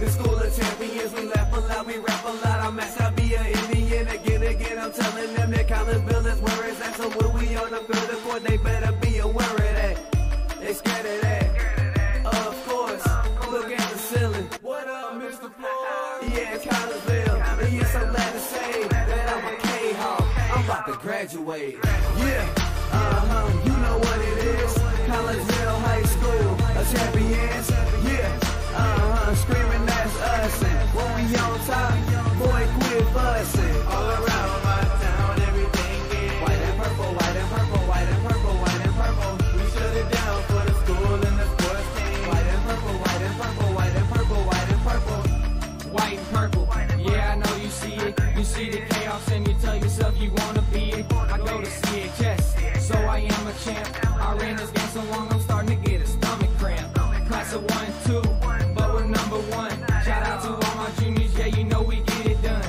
The school of champions, we laugh a lot, we rap a lot. I'm at Sabia, Indian, again, I'm telling them that Collinsville is where it's at. So when we on the field of court, they better be aware of that. They scared of that. Of course, look at the ceiling. What up, Mr. Floyd? Yeah, Collinsville. And yes, I'm glad to say that I'm a Kahok. I'm about to graduate. Yeah, you know what it is. Collinsville High School, a champions. Yeah, screaming that's us. And when we on top, boy, quit fussing. All around my town, everything is white and purple, white and purple, white and purple, white and purple. We shut it down for the school and the sports team. White and purple, white and purple, white and purple, white and purple. White and purple, yeah, I know you see it. You see the chaos and you tell yourself you wanna be it. I go to CHS, so I am a champ. I ran this game so long I'm starting to get a stomach cramp. Class of 1, 2, but we're number 1. Shout out to all my juniors, yeah, you know we get it done.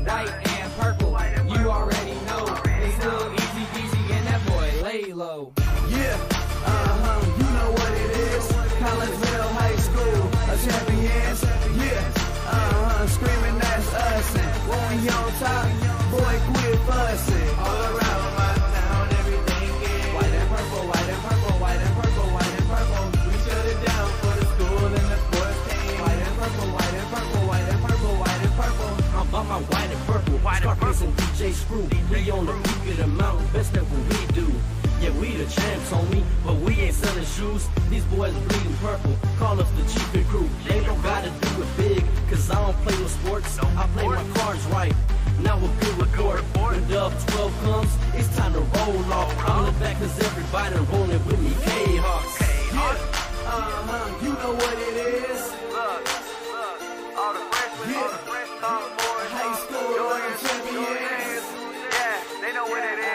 White and purple, you already know. It's little easy peasy and that boy lay low. Yeah, you know what it is. Collinsville High School, a champions. Yeah, screaming that's us. And when we on top, boy, quit fussing. All around my town, everything is white and purple, white and purple, white and purple, white and purple. We shut it down for the school and the sports team. White and purple, white and purple, white and purple, white and purple. I'm about my white and purple, Scarface and DJ Screw. We on the peak of the mountain, best at what we do. Yeah, we the champs, homie, but we ain't selling shoes. These boys bleeding purple, call us the cheapest crew. They don't gotta do it big, cause I don't play no sports. I play my cards right. Now a good report. When Dub 12 comes, it's time to roll off. I'm the back cause everybody rolling with me, Kahawks. Yeah, you know what it is. Look, all the freshmen, all the fresh sophomores, High school champions. yeah, they know what it is.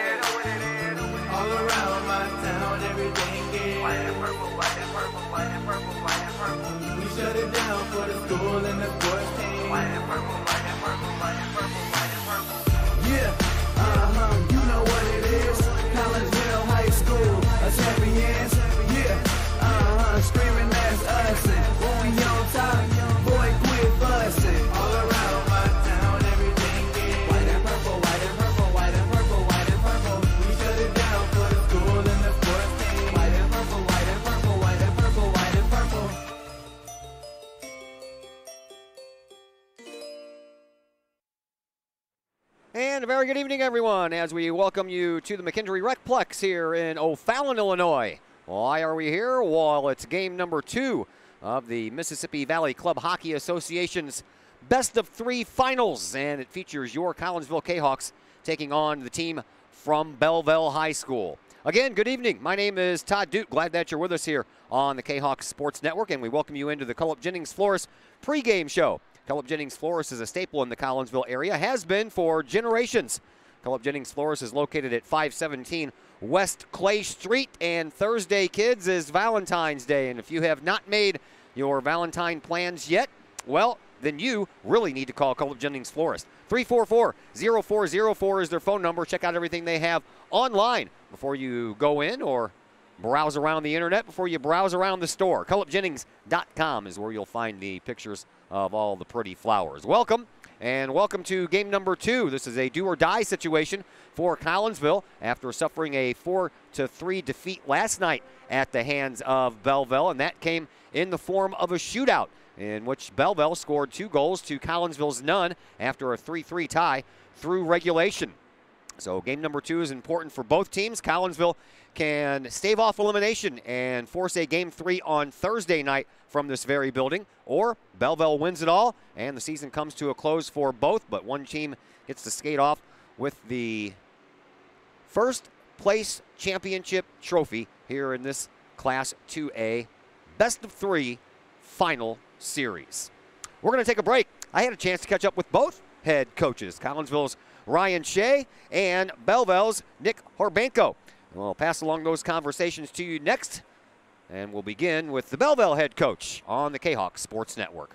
All around my town, everything is White and purple, white and purple, white and purple, white and purple. we shut it down for the school and the sports team. White and purple, white and purple, white and purple, white and purple. Yeah, you know what it is. Collinsville High School, a champions. Yeah, screaming that's us. And when we on top, boy, quit fussing. All around my town, everything is white and purple, white and purple, white and purple, white and purple. We shut it down for the school and the sports team. White and purple, white and purple, white and purple, white and purple. And a very good evening, everyone, as we welcome you to the McKendree Recplex here in O'Fallon, Illinois. Why are we here? Well, it's game number 2 of the Mississippi Valley Club Hockey Association's Best of 3 Finals, and it features your Collinsville Kahawks taking on the team from Belleville High School. Again, good evening. My name is Todd Duke. Glad that you're with us here on the Kahawks Sports Network, and we welcome you into the Culp Jennings Flores pregame show. Culp Jennings Flores is a staple in the Collinsville area, has been for generations. Culp Jennings Flores is located at 517 West Clay Street, and Thursday, kids, is Valentine's Day. And if you have not made your Valentine plans yet, well, then you really need to call Culp Jennings Flores. 344-0404 is their phone number. Check out everything they have online before you go in, or browse around the internet before you browse around the store. CulpJennings.com is where you'll find the pictures of all the pretty flowers. Welcome, and welcome to game number 2. This is a do-or-die situation for Collinsville after suffering a 4-3 defeat last night at the hands of Belleville, and that came in the form of a shootout in which Belleville scored 2 goals to Collinsville's none after a 3-3 tie through regulation. So game number 2 is important for both teams. Collinsville can stave off elimination and force a game 3 on Thursday night from this very building, or Belleville wins it all and the season comes to a close for both, but one team gets to skate off with the first place championship trophy here in this Class 2A Best of 3 final series. We're going to take a break. I had a chance to catch up with both head coaches, Collinsville's Ryan Shea and Belleville's Nick Horbanko. We'll pass along those conversations to you next, and we'll begin with the Belleville head coach on the Kahok Sports Network.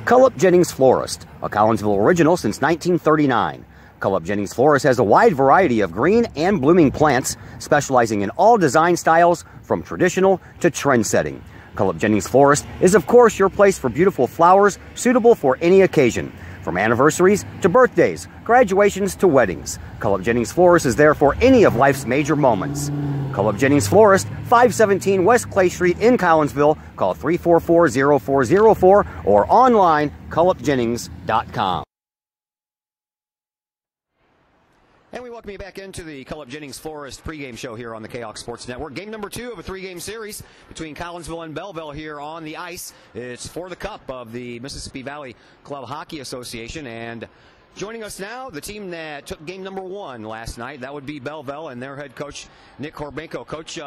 Culp Jennings Florist, a Collinsville original since 1939. Culp Jennings Florist has a wide variety of green and blooming plants, specializing in all design styles from traditional to trend-setting. Cullip Jennings Florist is, of course, your place for beautiful flowers suitable for any occasion. From anniversaries to birthdays, graduations to weddings, Cullip Jennings Florist is there for any of life's major moments. Cullip Jennings Florist, 517 West Clay Street in Collinsville. Call 344-0404 or online, cullipjennings.com. And we welcome you back into the Cullip Jennings Florist pregame show here on the Kahok Sports Network. Game number 2 of a 3-game series between Collinsville and Belleville here on the ice. It's for the cup of the Mississippi Valley Club Hockey Association. And joining us now, the team that took game number 1 last night, that would be Belleville and their head coach, Nick Korbenko. Coach,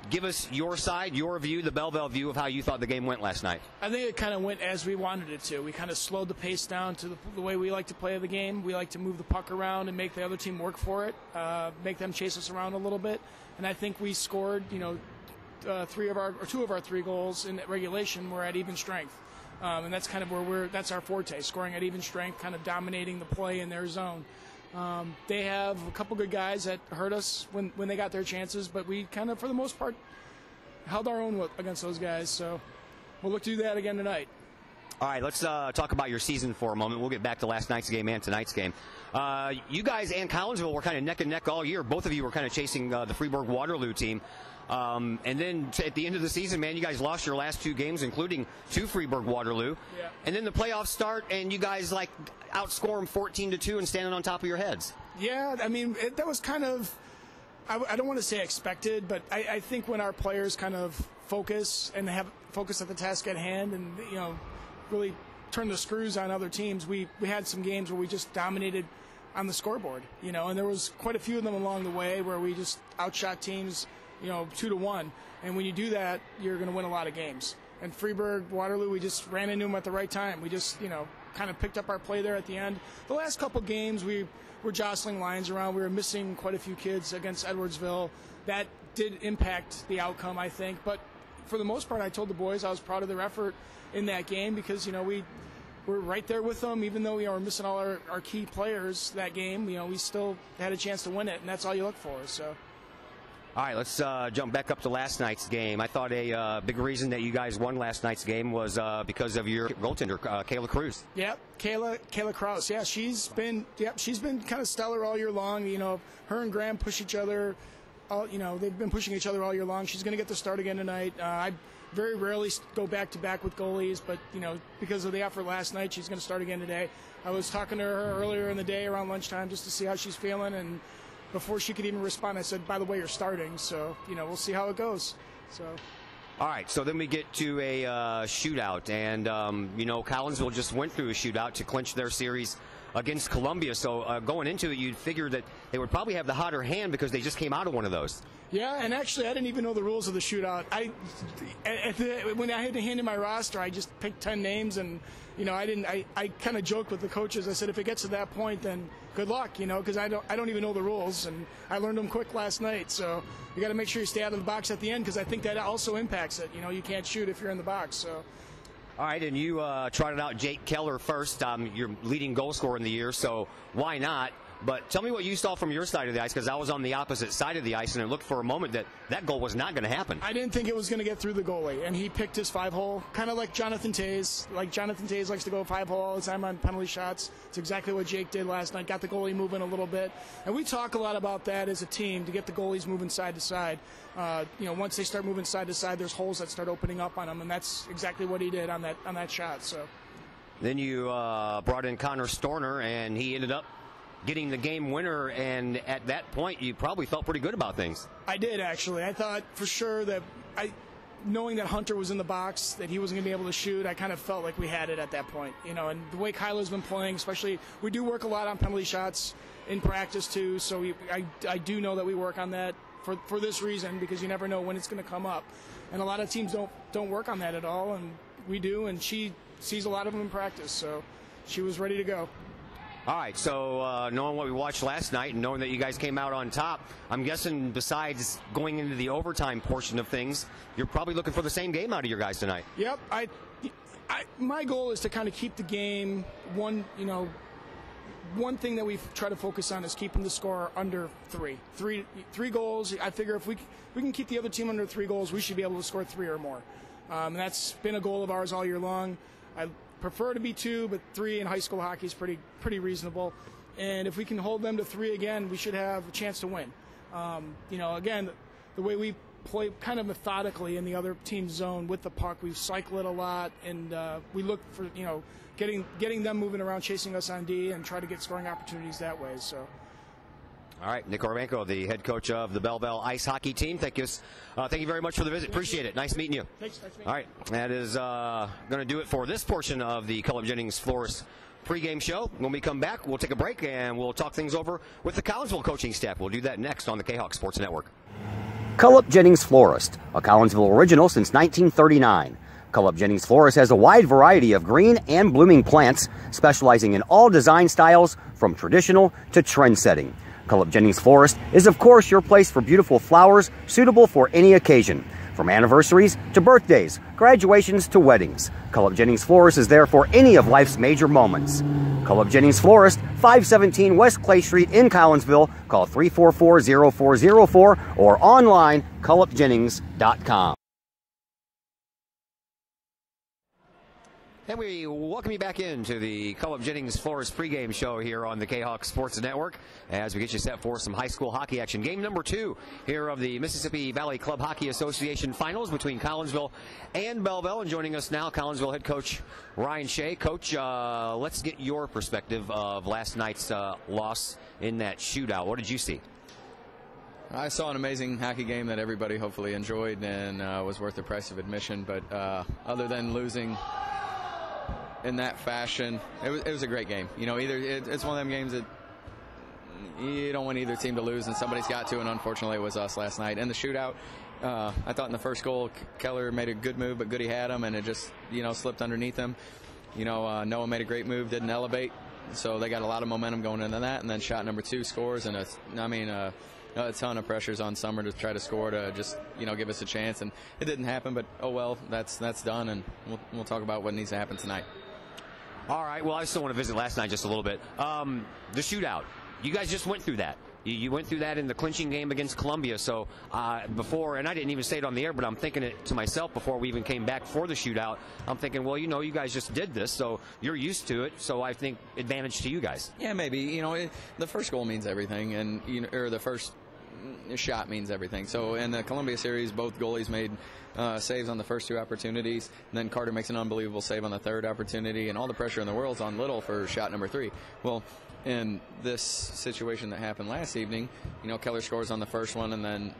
give us your side, your view, the Belleville view of how you thought the game went last night. I think it kind of went as we wanted it to. We kind of slowed the pace down to the way we like to play the game. We like to move the puck around and make the other team work for it, make them chase us around a little bit. And I think we scored, 2 of our 3 goals in regulation were at even strength. And that's kind of where that's our forte, scoring at even strength, kind of dominating the play in their zone. They have a couple good guys that hurt us when they got their chances, but we kind of, for the most part, held our own against those guys. So we'll look to do that again tonight. All right, let's talk about your season for a moment. We'll get back to last night's game and tonight's game. You guys and Collinsville were kind of neck and neck all year. Both of you were kind of chasing the Freeburg-Waterloo team. And then at the end of the season, man, you guys lost your last 2 games, including to Freeburg-Waterloo. Yeah. And then the playoffs start, and you guys outscore them 14-2 and standing on top of your heads. Yeah, I mean, that was kind of, I don't want to say expected, but I think when our players kind of focus and have focus at the task at hand and, really turn the screws on other teams, we had some games where we just dominated on the scoreboard, and there was quite a few of them along the way where we just outshot teams 2-1, and when you do that, you're going to win a lot of games. And Freeburg-Waterloo, we just ran into them at the right time. We just, kind of picked up our play there at the end. The last couple games, we were jostling lines around. We were missing quite a few kids against Edwardsville. That did impact the outcome, I think. But for the most part, I told the boys I was proud of their effort in that game because, we were right there with them. Even though we were missing all our key players that game, we still had a chance to win it, and that's all you look for. So. All right, let's jump back up to last night's game. I thought a big reason that you guys won last night's game was because of your goaltender, Kayla Cruz. Yep, Kayla Kraus. Yeah, she's been kind of stellar all year long. Her and Graham push each other. They've been pushing each other all year long. She's going to get the start again tonight. I very rarely go back-to-back with goalies, but, because of the effort last night, she's going to start again today. I was talking to her earlier in the day around lunchtime just to see how she's feeling, and before she could even respond, I said, by the way, you're starting, so, we'll see how it goes. So. All right, so then we get to a shootout, and, Collinsville just went through a shootout to clinch their series against Columbia, so going into it, you'd figure that they would probably have the hotter hand because they just came out of one of those. Yeah, and actually, I didn't even know the rules of the shootout. When I had to hand in my roster, I just picked 10 names, and I kind of joked with the coaches. I said, if it gets to that point, then good luck, because I don't even know the rules, and I learned them quick last night. So you got to make sure you stay out of the box at the end, because I think that also impacts it. You can't shoot if you're in the box. So. All right, and you trotted out Jake Keller first. Your leading goal scorer in the year, so why not? But tell me what you saw from your side of the ice, because I was on the opposite side of the ice, and it looked for a moment that goal was not going to happen. I didn't think it was going to get through the goalie, and he picked his 5-hole, kind of like Jonathan Tays. Like Jonathan Tays likes to go 5-hole all the time on penalty shots. It's exactly what Jake did last night, got the goalie moving a little bit. And we talk a lot about that as a team, to get the goalies moving side to side. Once they start moving side to side, there's holes that start opening up on them, and that's exactly what he did on that shot. So. Then you brought in Connor Storner, and he ended up getting the game winner, and at that point you probably felt pretty good about things. I did, actually. I thought for sure that knowing that Hunter was in the box, that he wasn't going to be able to shoot, I kind of felt like we had it at that point. And the way Kyla's been playing, especially, we do work a lot on penalty shots in practice too, so I do know that we work on that for this reason, because you never know when it's going to come up. And a lot of teams don't work on that at all, and we do, and she sees a lot of them in practice, so she was ready to go. All right, so knowing what we watched last night and knowing that you guys came out on top, I'm guessing besides going into the overtime portion of things, you're probably looking for the same game out of your guys tonight. Yep. My goal is to kind of keep the game one thing that we try to focus on is keeping the score under 3. Three goals. I figure if we can keep the other team under 3 goals, we should be able to score 3 or more. And that's been a goal of ours all year long. I prefer to be 2, but 3 in high school hockey is pretty reasonable. And if we can hold them to 3 again, we should have a chance to win. Again, the way we play kind of methodically in the other team's zone with the puck, we cycle it a lot, and we look for getting them moving around, chasing us on D, and try to get scoring opportunities that way. So. All right, Nick Orbanko, the head coach of the Belleville ice hockey team. Thank you very much for the visit. Appreciate it. Nice meeting you. Thanks. Nice meeting you. All right, that is going to do it for this portion of the Collinsville Jennings Flores pregame show. When we come back, we'll take a break and we'll talk things over with the Collinsville coaching staff. We'll do that next on the Kahok Sports Network. Collinsville Jennings Florist, a Collinsville original since 1939. Collinsville Jennings Florist has a wide variety of green and blooming plants, specializing in all design styles from traditional to trend-setting. Collinsville Jennings Florist is, of course, your place for beautiful flowers suitable for any occasion. From anniversaries to birthdays, graduations to weddings, Collinsville Jennings Florist is there for any of life's major moments. Collinsville Jennings Florist, 517 West Clay Street in Collinsville. Call 344-0404 or online, collinsvillejennings.com. And we welcome you back into the Collinsville Jennings Flores pregame show here on the Kahok Sports Network as we get you set for some high school hockey action. Game number 2 here of the Mississippi Valley Club Hockey Association finals between Collinsville and Belleville. And joining us now, Collinsville head coach Ryan Shea. Coach, let's get your perspective of last night's loss in that shootout. What did you see? I saw an amazing hockey game that everybody hopefully enjoyed and was worth the price of admission. But other than losing in that fashion, it was a great game. It's one of them games that you don't want either team to lose, and somebody's got to, and unfortunately it was us last night. And the shootout, I thought in the first goal, Keller made a good move, but Goody had him, and it just, slipped underneath him. Noah made a great move, didn't elevate, so they got a lot of momentum going into that. And then shot number 2 scores, and a ton of pressures on Summer to try to score to just, give us a chance. And it didn't happen, but oh well, that's done, and we'll talk about what needs to happen tonight. All right, well, I still want to visit last night just a little bit. The shootout, you guys just went through that. You went through that in the clinching game against Columbia. So before, and I didn't even say it on the air, but I'm thinking it to myself before we even came back for the shootout. I'm thinking, well, you guys just did this, so you're used to it. So I think advantage to you guys. Yeah, maybe. The first goal means everything, and or the first shot means everything. So in the Columbia series, both goalies made saves on the first 2 opportunities. And then Carter makes an unbelievable save on the 3rd opportunity, and all the pressure in the world's on Little for shot number 3. Well, in this situation that happened last evening, Keller scores on the first one, and then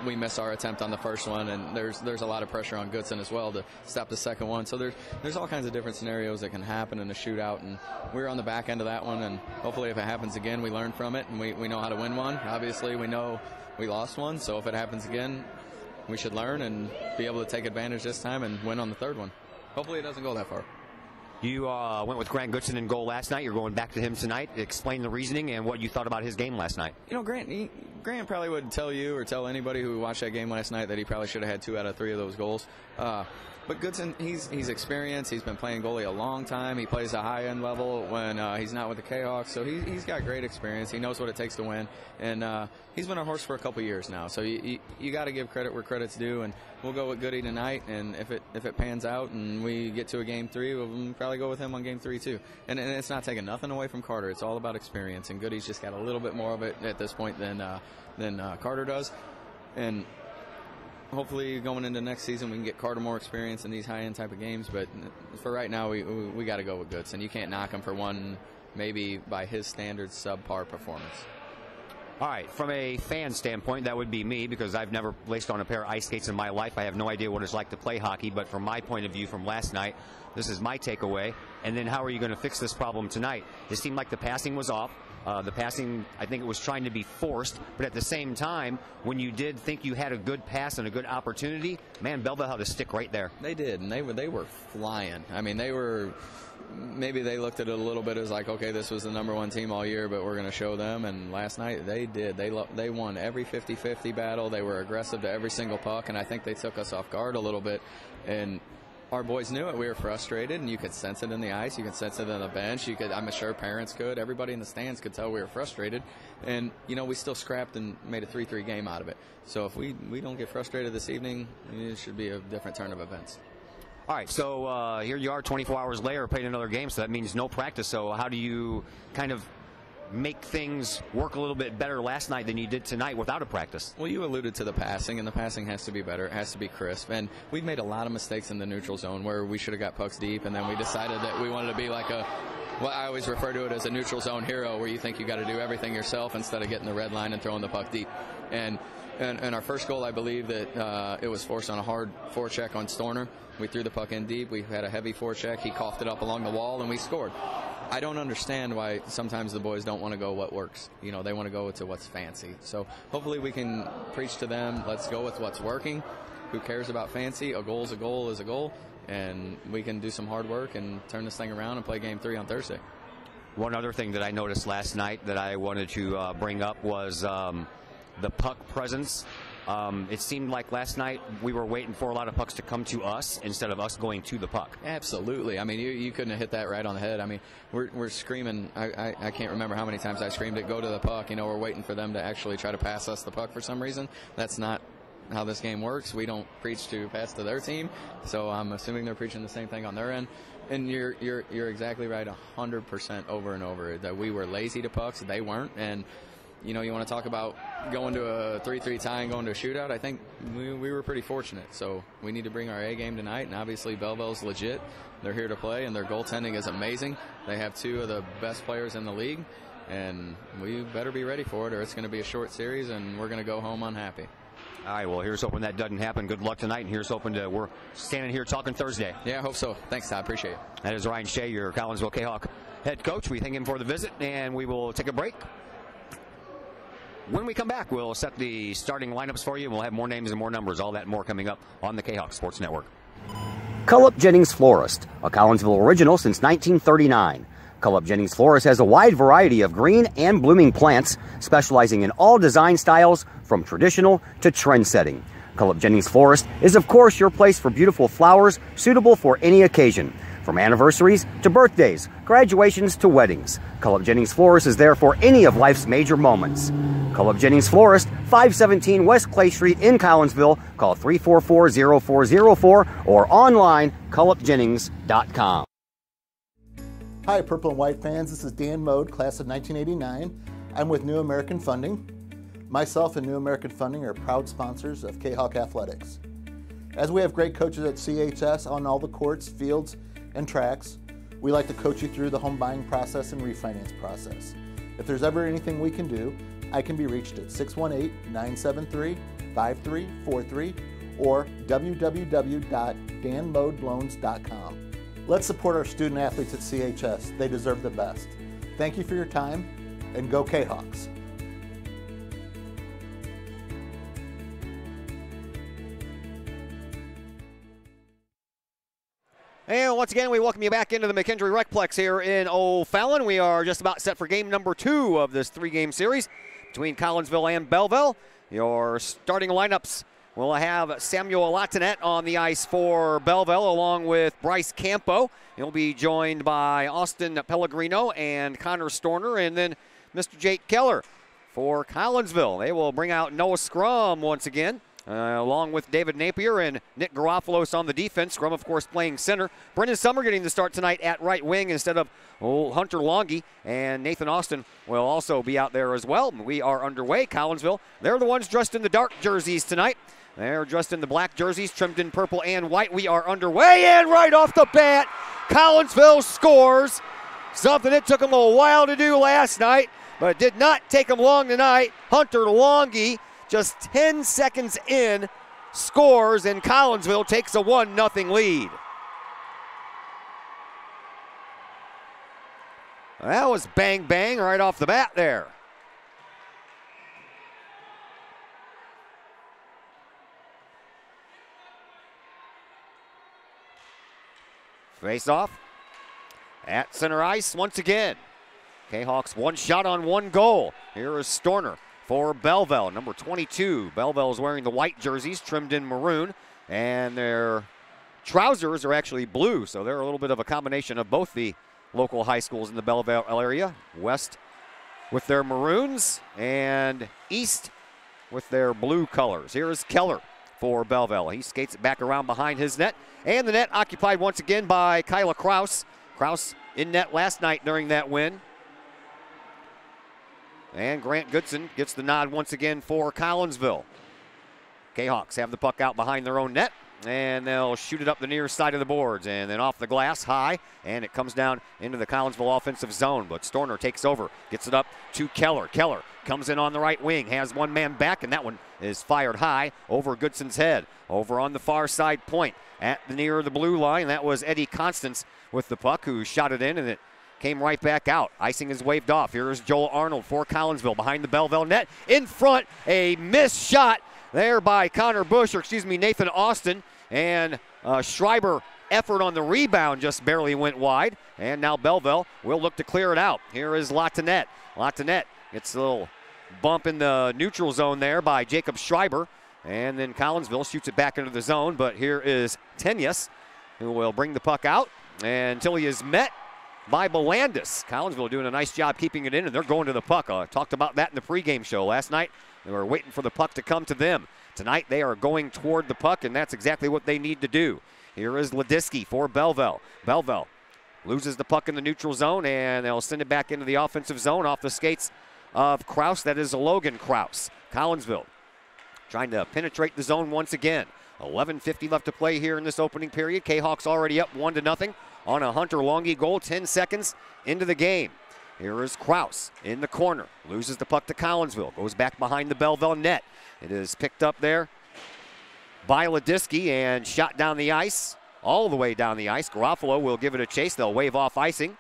we miss our attempt on the first one, and there's a lot of pressure on Goodson as well to stop the second one. So there's all kinds of different scenarios that can happen in a shootout, and we're on the back end of that one, and hopefully if it happens again, we learn from it, and we know how to win one. Obviously, we know we lost one, so if it happens again, we should learn and be able to take advantage this time and win on the 3rd one. Hopefully it doesn't go that far. You went with Grant Goodson in goal last night. You're going back to him tonight. Explain the reasoning and what you thought about his game last night. Grant probably would tell you or tell anybody who watched that game last night that he probably should have had 2 out of 3 of those goals. But Goodson, he's experienced. He's been playing goalie a long time. He plays a high-end level when he's not with the Kahoks. So he's got great experience. He knows what it takes to win. And he's been a horse for a couple years now. So you got to give credit where credit's due. And we'll go with Goody tonight. And if it pans out and we get to a Game 3, we'll probably go with him on Game 3 too. And it's not taking nothing away from Carter. It's all about experience. And Goody's just got a little bit more of it at this point than Carter does. And hopefully going into next season we can get Carter more experience in these high-end type of games, but for right now we got to go with Goodson. You can't knock him for one, maybe by his standards, subpar performance. All right, from a fan standpoint, that would be me because I've never laced on a pair of ice skates in my life. I have no idea what it's like to play hockey, but from my point of view from last night, this is my takeaway. And then how are you going to fix this problem tonight? It seemed like the passing was off. The passing, I think it was trying to be forced, but at the same time, when you did think you had a good pass and a good opportunity, man, Belleville had a stick right there. They did, and they were flying. I mean, maybe they looked at it a little bit as like, okay, this was the #1 team all year, but we're going to show them. And last night they did. They won every 50-50 battle. They were aggressive to every single puck, and I think they took us off guard a little bit. And our boys knew it. We were frustrated, and you could sense it in the ice. You could sense it on the bench. I'm sure parents could. Everybody in the stands could tell we were frustrated. And, we still scrapped and made a 3-3 game out of it. So if we don't get frustrated this evening, it should be a different turn of events. All right, so here you are 24 hours later playing another game, so that means no practice. So how do you kind of make things work a little bit better last night than you did tonight without a practice? Well, you alluded to the passing, and the passing has to be better. It has to be crisp. And we've made a lot of mistakes in the neutral zone where we should have got pucks deep, and then we decided that we wanted to be like I always refer to it as a neutral zone hero, where you think you got to do everything yourself instead of getting the red line and throwing the puck deep. And our first goal, I believe that it was forced on a hard forecheck on Storner. We threw the puck in deep. We had a heavy forecheck. He coughed it up along the wall, and we scored. I don't understand why sometimes the boys don't want to go what works. They want to go to what's fancy. So hopefully we can preach to them, let's go with what's working. Who cares about fancy? A goal is a goal is a goal. And we can do some hard work and turn this thing around and play Game 3 on Thursday. One other thing that I noticed last night that I wanted to bring up was the puck presence. It seemed like last night we were waiting for a lot of pucks to come to us instead of us going to the puck. Absolutely. I mean, you couldn't have hit that right on the head. I mean, we're screaming. I can't remember how many times I screamed it, go to the puck. We're waiting for them to actually try to pass us the puck for some reason. That's not how this game works. We don't preach to pass to their team, so I'm assuming they're preaching the same thing on their end. And you're exactly right 100% over and over that we were lazy to pucks. They weren't. And you want to talk about going to a 3-3 tie and going to a shootout. I think we were pretty fortunate. So we need to bring our A game tonight. And obviously Belleville's legit. They're here to play, and their goaltending is amazing. They have two of the best players in the league, and we better be ready for it, or it's going to be a short series, and we're going to go home unhappy. All right, well, here's hoping that doesn't happen. Good luck tonight, and here's hoping we're standing here talking Thursday. Yeah, I hope so. Thanks, Todd. Appreciate it. That is Ryan Shea, your Collinsville Kahok head coach. We thank him for the visit, and we will take a break. When we come back, we'll set the starting lineups for you, and we'll have more names and more numbers, all that and more coming up on the Kahok Sports Network. Cullip Jennings Florist, a Collinsville original since 1939. Cullip Jennings Florist has a wide variety of green and blooming plants, specializing in all design styles from traditional to trend-setting. Cullip Jennings Florist is, of course, your place for beautiful flowers suitable for any occasion. From anniversaries to birthdays, graduations to weddings, Cullip Jennings Florist is there for any of life's major moments. Cullip Jennings Florist, 517 West Clay Street in Collinsville. Call 344-0404 or online, cullipjennings.com. Hi, Purple and White fans. This is Dan Mode, class of 1989. I'm with New American Funding. Myself and New American Funding are proud sponsors of Kahok Athletics. As we have great coaches at CHS on all the courts, fields, and tracks, we like to coach you through the home buying process and refinance process. If there's ever anything we can do, I can be reached at 618-973-5343 or www.danmodeloans.com. Let's support our student athletes at CHS. They deserve the best. Thank you for your time, and go Kahawks. And once again, we welcome you back into the McKendree Recplex here in O'Fallon. We are just about set for game number 2 of this 3-game series between Collinsville and Belleville. Your starting lineups will have Samuel Latinet on the ice for Belleville, along with Bryce Campo. He'll be joined by Austin Pellegrino and Connor Storner, and then Mr. Jake Keller for Collinsville. They will bring out Noah Scrum once again, along with David Napier and Nick Garofalos on the defense. Scrum, of course, playing center. Brendan Summer getting the start tonight at right wing instead of Hunter Longy, and Nathan Austin will also be out there as well. We are underway. Collinsville, they're the ones dressed in the dark jerseys tonight. They're dressed in the black jerseys, trimmed in purple and white. We are underway, and right off the bat, Collinsville scores. Something that took them a while to do last night, but it did not take them long tonight. Hunter Longy, just 10 seconds in, scores, and Collinsville takes a 1-0 lead. That was bang, bang right off the bat there. Face off at center ice once again. Kahawks 1 shot on 1 goal. Here is Storner for Belleville, number 22. Belleville is wearing the white jerseys, trimmed in maroon, and their trousers are actually blue, so they're a little bit of a combination of both the local high schools in the Belleville area. West with their maroons and East with their blue colors. Here is Keller for Belleville. He skates it back around behind his net, and the net occupied once again by Kyla Kraus. Kraus in net last night during that win. And Grant Goodson gets the nod once again for Collinsville. Kahawks have the puck out behind their own net, and they'll shoot it up the near side of the boards, and then off the glass high, and it comes down into the Collinsville offensive zone. But Storner takes over, gets it up to Keller. Keller comes in on the right wing, has one man back, and that one is fired high over Goodson's head. Over on the far side point at the near the blue line, that was Eddie Constance with the puck, who shot it in, and it came right back out. Icing is waved off. Here is Joel Arnold for Collinsville behind the Belleville net. In front, a missed shot there by Connor Bush, or Nathan Austin. And Schreiber effort on the rebound just barely went wide. And now Belleville will look to clear it out. Here is Latanet. Latanet gets a little bump in the neutral zone there by Jacob Schreiber. And then Collinsville shoots it back into the zone. But here is Tenyas, who will bring the puck out until he is met by Belandis. Collinsville doing a nice job keeping it in, and they're going to the puck. Talked about that in the pregame show last night. They were waiting for the puck to come to them. Tonight they are going toward the puck, and that's exactly what they need to do. Here is Ladisky for Belleville. Belleville loses the puck in the neutral zone, and they'll send it back into the offensive zone off the skates of Kraus. That is Logan Kraus. Collinsville trying to penetrate the zone once again. 11:50 left to play here in this opening period. Kahawks already up 1-0 on a Hunter Longy goal, 10 seconds into the game. Here is Kraus in the corner, loses the puck to Collinsville, goes back behind the Belleville net. It is picked up there by Ladisky and shot down the ice, all the way down the ice. Garofalo will give it a chase. They'll wave off icing,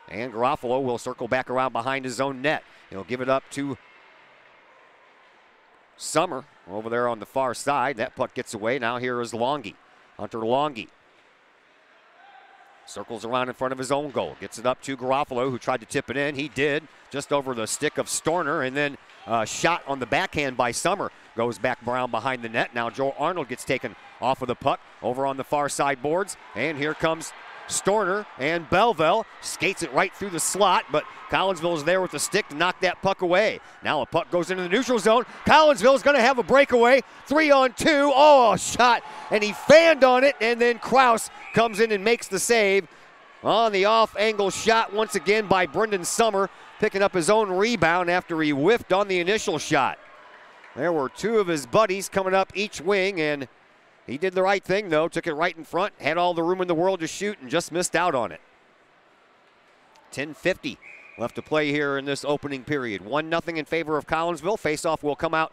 and Garofalo will circle back around behind his own net. He'll give it up to Summer over there on the far side. That puck gets away. Now here is Longy, Hunter Longy. Circles around in front of his own goal. Gets it up to Garofalo, who tried to tip it in. He did, just over the stick of Storner, and then shot on the backhand by Summer. Goes back around behind the net. Now Joel Arnold gets taken off of the puck over on the far side boards. And here comes Storner, and Belleville skates it right through the slot, but Collinsville is there with the stick to knock that puck away. Now a puck goes into the neutral zone. Collinsville is going to have a breakaway. 3-on-2. Oh, a shot, and he fanned on it, and then Kraus comes in and makes the save on the off-angle shot once again by Brendan Summer, picking up his own rebound after he whiffed on the initial shot. There were two of his buddies coming up each wing, and he did the right thing, though. Took it right in front, had all the room in the world to shoot, and just missed out on it. 10:50 left to play here in this opening period. 1-0 in favor of Collinsville. Faceoff will come out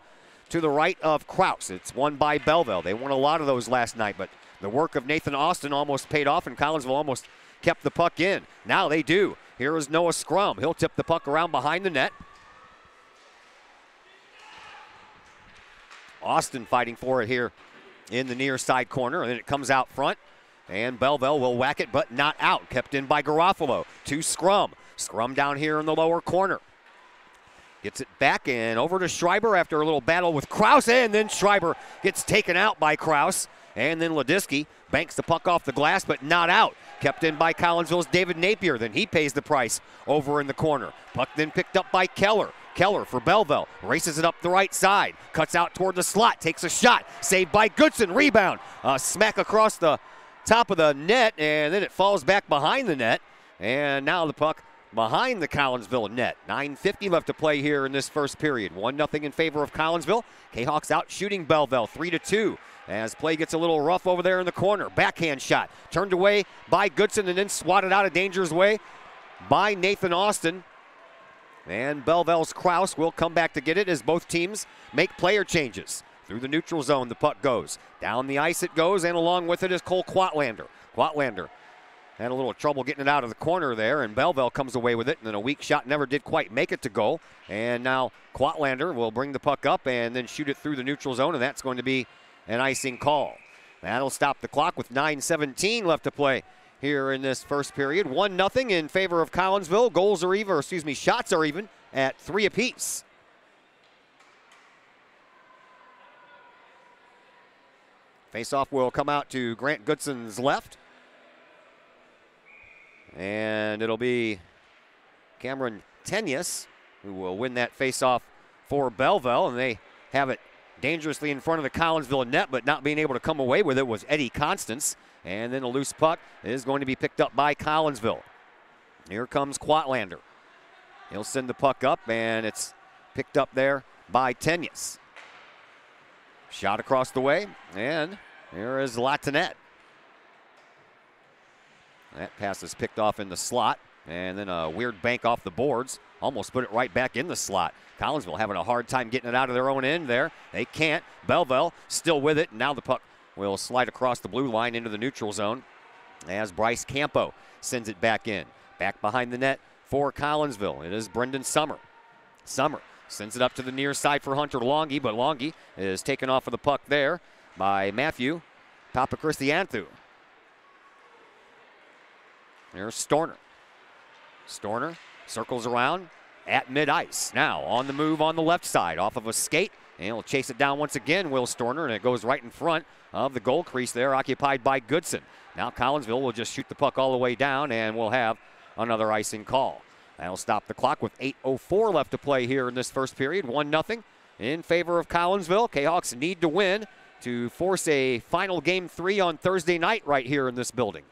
to the right of Kraus. It's won by Belleville. They won a lot of those last night, but the work of Nathan Austin almost paid off, and Collinsville almost kept the puck in. Now they do. Here is Noah Scrum. He'll tip the puck around behind the net. Austin fighting for it here in the near side corner, and then it comes out front, and Belleville will whack it, but not out. Kept in by Garofalo to Scrum. Scrum down here in the lower corner. Gets it back and over to Schreiber after a little battle with Kraus, and then Schreiber gets taken out by Kraus, and then Ladisky banks the puck off the glass, but not out. Kept in by Collinsville's David Napier. Then he pays the price over in the corner. Puck then picked up by Keller. Keller for Belleville. Races it up the right side. Cuts out toward the slot. Takes a shot. Saved by Goodson. Rebound. Smack across the top of the net, and then it falls back behind the net. And now the puck behind the Collinsville net. 9:50 left to play here in this first period. 1-0 in favor of Collinsville. Kahawks out shooting Belleville 3-2. As play gets a little rough over there in the corner. Backhand shot. Turned away by Goodson and then swatted out of danger's way by Nathan Austin. And Belleville's Kraus will come back to get it as both teams make player changes. Through the neutral zone, the puck goes. Down the ice it goes, and along with it is Cole Quatlander. Quatlander had a little trouble getting it out of the corner there, and Belleville comes away with it, and then a weak shot never did quite make it to goal. And now Quatlander will bring the puck up and then shoot it through the neutral zone, and that's going to be an icing call. That'll stop the clock with 9:17 left to play here in this first period. 1-0 in favor of Collinsville. Goals are even, shots are even at 3 apiece. Face-off will come out to Grant Goodson's left. And it'll be Cameron Tenyus who will win that face-off for Belleville. And they have it dangerously in front of the Collinsville net, but not being able to come away with it was Eddie Constance. And then a loose puck is going to be picked up by Collinsville. Here comes Quatlander. He'll send the puck up, and it's picked up there by Tenyus. Shot across the way, and here is Latinet. That pass is picked off in the slot, and then a weird bank off the boards. Almost put it right back in the slot. Collinsville having a hard time getting it out of their own end there. They can't. Belleville still with it, and now the puck will slide across the blue line into the neutral zone as Bryce Campo sends it back in. Back behind the net for Collinsville. It is Brendan Summer. Summer sends it up to the near side for Hunter Longy, but Longy is taken off of the puck there by Matthew Papachristianthou. There's Storner. Storner circles around at mid-ice. Now on the move on the left side off of a skate, and he'll chase it down once again, Will Storner, and it goes right in front of the goal crease there, occupied by Goodson. Now Collinsville will just shoot the puck all the way down, and we'll have another icing call. That'll stop the clock with 8:04 left to play here in this first period. 1-0 in favor of Collinsville. Kahawks need to win to force a final Game 3 on Thursday night right here in this building.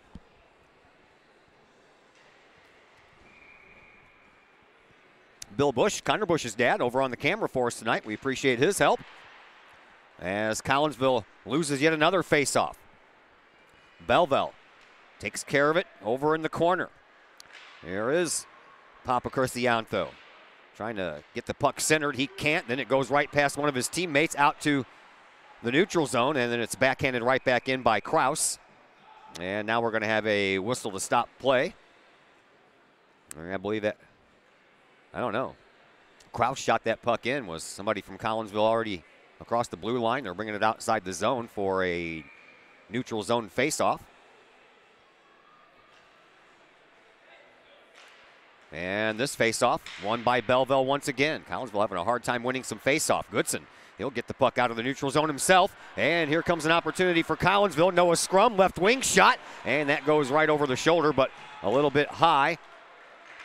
Bill Bush, Connor Bush's dad, over on the camera for us tonight. We appreciate his help as Collinsville loses yet another faceoff. Belleville takes care of it over in the corner. There is Papachristianthou trying to get the puck centered. He can't. Then it goes right past one of his teammates out to the neutral zone, and then it's backhanded right back in by Kraus. And now we're going to have a whistle to stop play. I believe that, I don't know. Kraus shot that puck in. Was somebody from Collinsville already across the blue line? They're bringing it outside the zone for a neutral zone faceoff. And this faceoff won by Belleville once again. Collinsville having a hard time winning some faceoff. Goodson, he'll get the puck out of the neutral zone himself. And here comes an opportunity for Collinsville. Noah Scrum, left wing shot. And that goes right over the shoulder, but a little bit high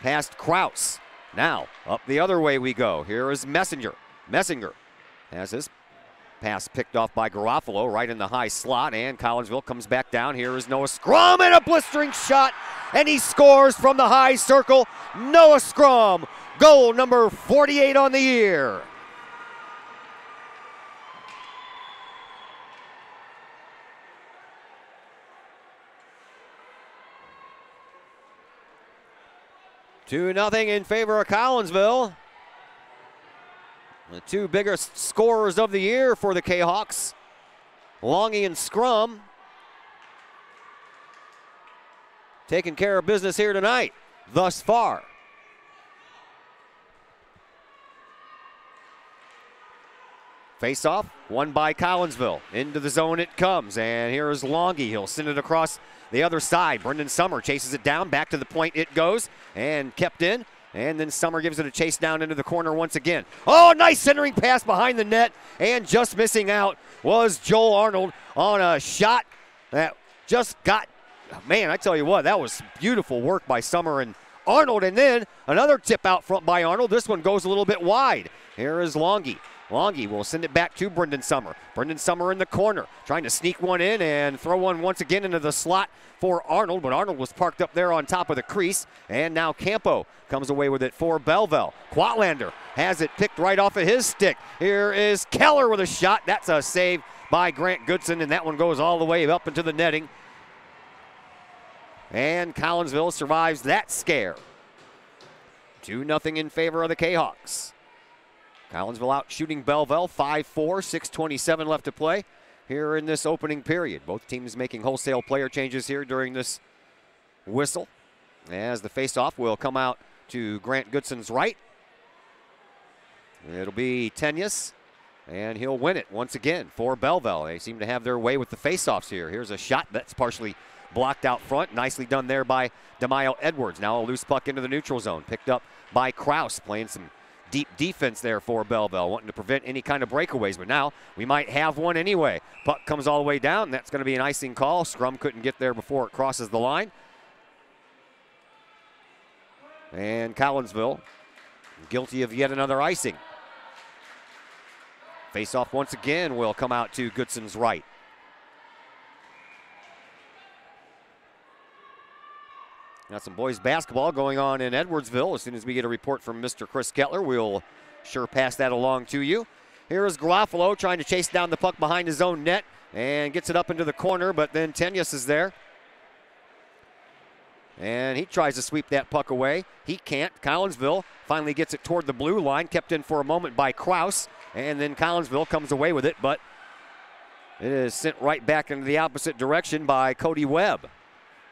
past Kraus. Now, up the other way we go. Here is Messinger. Messinger has his pass picked off by Garofalo right in the high slot, and Collinsville comes back down. Here is Noah Scrum, and a blistering shot, and he scores from the high circle. Noah Scrum, goal number 48 on the year. Two nothing in favor of Collinsville. The two biggest scorers of the year for the Kahawks, Longy and Scrum, taking care of business here tonight thus far. Face-off, won by Collinsville. Into the zone it comes, and here is Longy. He'll send it across the other side. Brendan Summer chases it down, back to the point it goes, and kept in. And then Summer gives it a chase down into the corner once again. Oh, nice centering pass behind the net, and just missing out was Joel Arnold on a shot that just got, man, I tell you what, that was beautiful work by Summer and Arnold. And then another tip out front by Arnold. This one goes a little bit wide. Here is Longy. Longy will send it back to Brendan Summer. Brendan Summer in the corner, trying to sneak one in and throw one once again into the slot for Arnold, but Arnold was parked up there on top of the crease, and now Campo comes away with it for Belleville. Quatlander has it picked right off of his stick. Here is Keller with a shot. That's a save by Grant Goodson, and that one goes all the way up into the netting. And Collinsville survives that scare. 2-0 in favor of the Kahawks. Collinsville out shooting Belleville 5-4, 6:27 left to play here in this opening period. Both teams making wholesale player changes here during this whistle, as the faceoff will come out to Grant Goodson's right. It'll be Tenyus, and he'll win it once again for Belleville. They seem to have their way with the faceoffs here. Here's a shot that's partially blocked out front. Nicely done there by DeMaio Edwards. Now a loose puck into the neutral zone, picked up by Kraus, playing some deep defense there for Belleville, wanting to prevent any kind of breakaways. But now we might have one anyway. Puck comes all the way down, and that's going to be an icing call. Scrum couldn't get there before it crosses the line. And Collinsville guilty of yet another icing. Face-off once again will come out to Goodson's right. Got some boys basketball going on in Edwardsville. As soon as we get a report from Mr. Chris Kettler, we'll sure pass that along to you. Here is Garofalo trying to chase down the puck behind his own net and gets it up into the corner, but then Tenyas is there. And he tries to sweep that puck away. He can't. Collinsville finally gets it toward the blue line, kept in for a moment by Kraus, and then Collinsville comes away with it, but it is sent right back into the opposite direction by Cody Webb.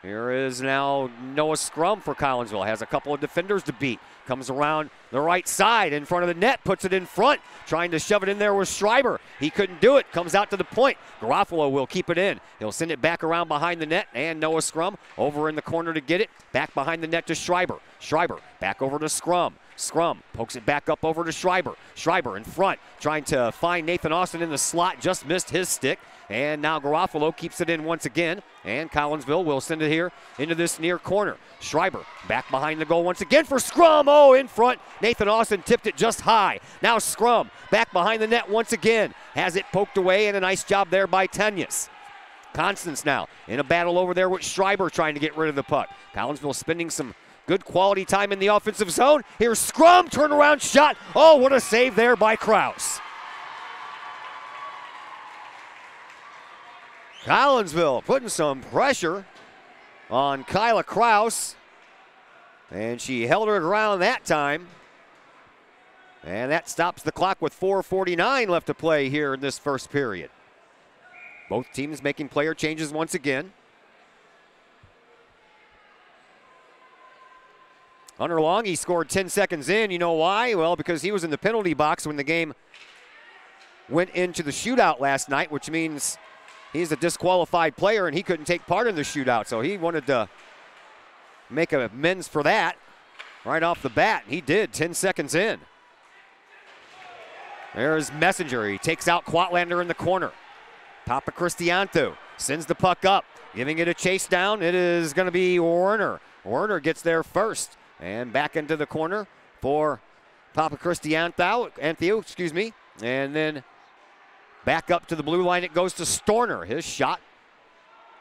Here is now Noah Scrum for Collinsville. Has a couple of defenders to beat. Comes around the right side in front of the net. Puts it in front. Trying to shove it in there with Schreiber. He couldn't do it. Comes out to the point. Garofalo will keep it in. He'll send it back around behind the net. And Noah Scrum over in the corner to get it. Back behind the net to Schreiber. Schreiber back over to Scrum. Scrum pokes it back up over to Schreiber. Schreiber in front. Trying to find Nathan Austin in the slot. Just missed his stick. And now Garofalo keeps it in once again. And Collinsville will send it here into this near corner. Schreiber back behind the goal once again for Scrum. Oh, in front. Nathan Austin tipped it just high. Now Scrum back behind the net once again. Has it poked away, and a nice job there by Tenyas. Constance now in a battle over there with Schreiber trying to get rid of the puck. Collinsville spending some good quality time in the offensive zone. Here's Scrum, turnaround shot. Oh, what a save there by Kraus. Collinsville putting some pressure on Kyla Kraus, and she held her ground that time. And that stops the clock with 4:49 left to play here in this first period. Both teams making player changes once again. Hunter Long, he scored 10 seconds in. You know why? Well, because he was in the penalty box when the game went into the shootout last night, which means he's a disqualified player and he couldn't take part in the shootout. So he wanted to make amends for that right off the bat. He did, 10 seconds in. There's Messenger. He takes out Quatlander in the corner. Papa Cristianto sends the puck up, giving it a chase down. It is going to be Werner. Werner gets there first. And back into the corner for Papa Cristianto, and then back up to the blue line it goes to Storner. His shot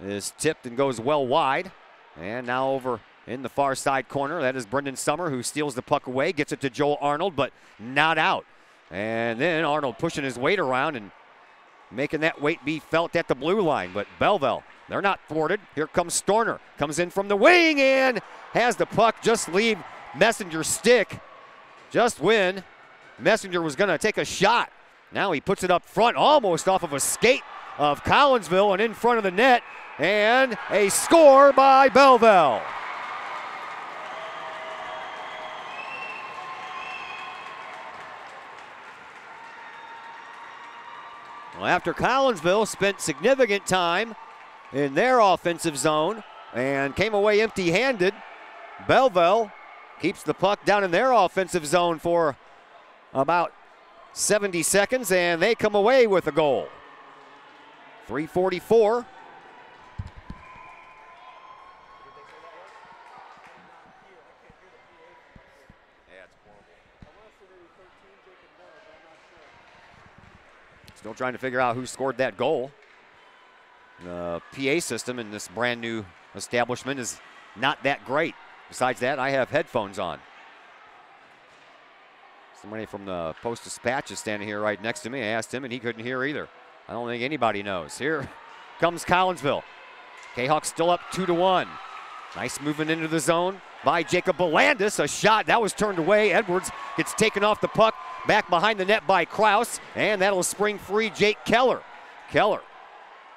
is tipped and goes well wide. And now over in the far side corner, that is Brendan Summer, who steals the puck away, gets it to Joel Arnold, but not out. And then Arnold pushing his weight around and making that weight be felt at the blue line. But Belleville, they're not thwarted. Here comes Storner. Comes in from the wing and has the puck just leave Messenger's stick just when Messenger was going to take a shot. Now he puts it up front almost off of a skate of Collinsville and in front of the net. And a score by Belleville. Well, after Collinsville spent significant time in their offensive zone and came away empty-handed, Belleville keeps the puck down in their offensive zone for about 70 seconds, and they come away with a goal. 3:44. Still trying to figure out who scored that goal. The PA system in this brand new establishment is not that great. Besides that, I have headphones on. Somebody from the Post-Dispatch is standing here right next to me. I asked him and he couldn't hear either. I don't think anybody knows. Here comes Collinsville. Kahok still up 2-1. Nice movement into the zone by Jacob Belandis. A shot that was turned away. Edwards gets taken off the puck. Back behind the net by Kraus, and that'll spring free Jake Keller. Keller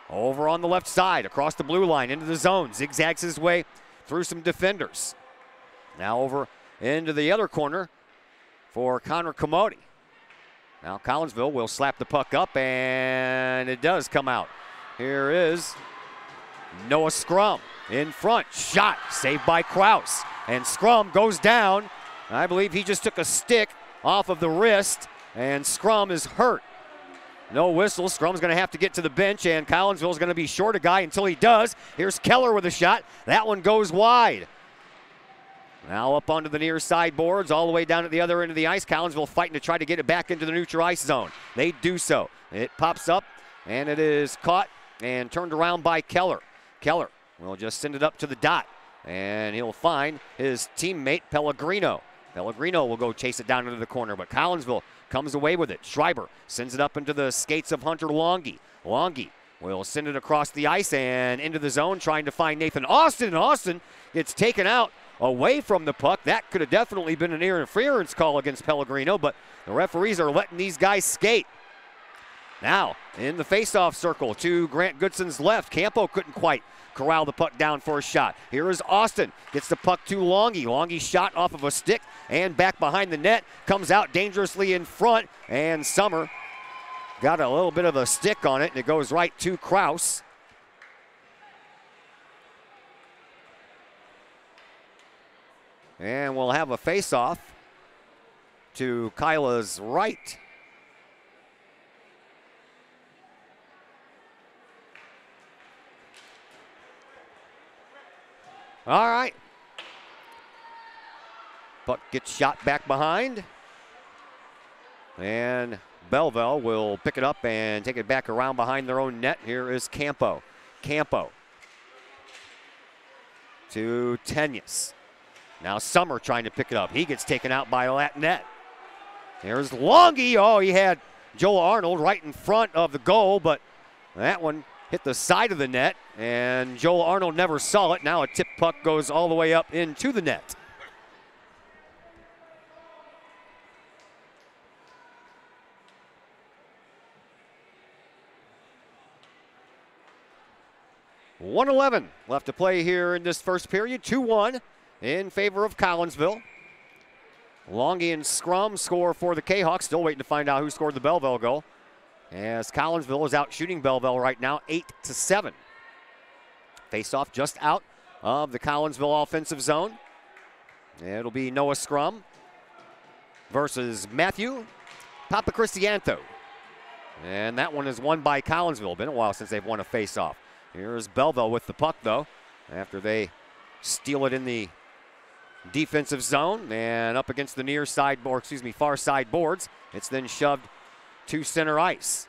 over on the left side, across the blue line, into the zone. Zigzags his way through some defenders. Now over into the other corner for Connor Commodi. Now Collinsville will slap the puck up, and it does come out. Here is Noah Scrum in front. Shot, saved by Kraus. And Scrum goes down. I believe he just took a stick off of the wrist, and Scrum is hurt. No whistle. Scrum's going to have to get to the bench, and Collinsville's going to be short a guy until he does. Here's Keller with a shot. That one goes wide. Now up onto the near side boards, all the way down at the other end of the ice. Collinsville fighting to try to get it back into the neutral ice zone. They do so. It pops up, and it is caught and turned around by Keller. Keller will just send it up to the dot, and he'll find his teammate Pellegrino. Pellegrino will go chase it down into the corner, but Collinsville comes away with it. Schreiber sends it up into the skates of Hunter Longy. Longy will send it across the ice and into the zone, trying to find Nathan Austin. And Austin gets taken out away from the puck. That could have definitely been an interference call against Pellegrino, but the referees are letting these guys skate. Now, in the faceoff circle to Grant Goodson's left. Campo couldn't quite corral the puck down for a shot. Here is Austin. Gets the puck to Longy. Longy shot off of a stick and back behind the net. Comes out dangerously in front, and Summer got a little bit of a stick on it, and it goes right to Kraus. And we'll have a faceoff to Kyla's right. All right. Puck gets shot back behind. And Belleville will pick it up and take it back around behind their own net. Here is Campo. Campo to Tenyas. Now Summer trying to pick it up. He gets taken out by that net. There's Longy. Oh, he had Joel Arnold right in front of the goal, but that one hit the side of the net, and Joel Arnold never saw it. Now a tip puck goes all the way up into the net. .111 left to play here in this first period. 2-1 in favor of Collinsville. Longy and Scrum score for the Kahawks. Still waiting to find out who scored the Belleville goal, as Collinsville is out shooting Belleville right now 8-7. Face-off just out of the Collinsville offensive zone. It'll be Noah Scrum versus Matthew Papacristianto. And that one is won by Collinsville. Been a while since they've won a face-off. Here's Belleville with the puck, though, after they steal it in the defensive zone and up against the near side, or far side boards. It's then shoved to center ice.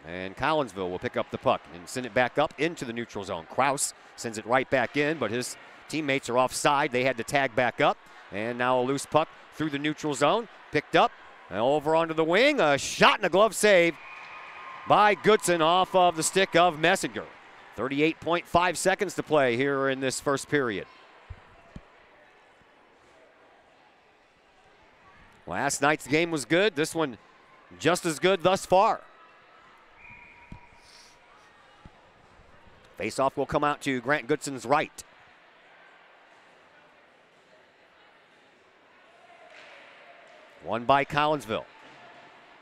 And Collinsville will pick up the puck and send it back up into the neutral zone. Kraus sends it right back in, but his teammates are offside. They had to tag back up. And now a loose puck through the neutral zone. Picked up and over onto the wing. A shot and a glove save by Goodson off of the stick of Messinger. 38.5 seconds to play here in this first period. Last night's game was good. This one just as good thus far. Faceoff will come out to Grant Goodson's right. Won by Collinsville.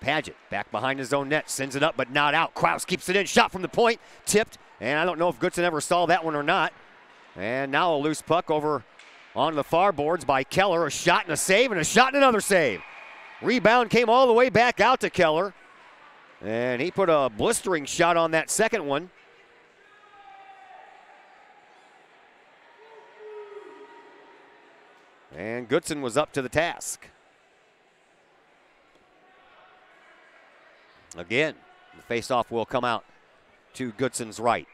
Paget back behind his own net, sends it up but not out. Kraus keeps it in, shot from the point, tipped, and I don't know if Goodson ever saw that one or not. And now a loose puck over on the far boards by Keller. A shot and a save, and a shot and another save. Rebound came all the way back out to Keller, and he put a blistering shot on that second one. And Goodson was up to the task. Again, the faceoff will come out to Goodson's right.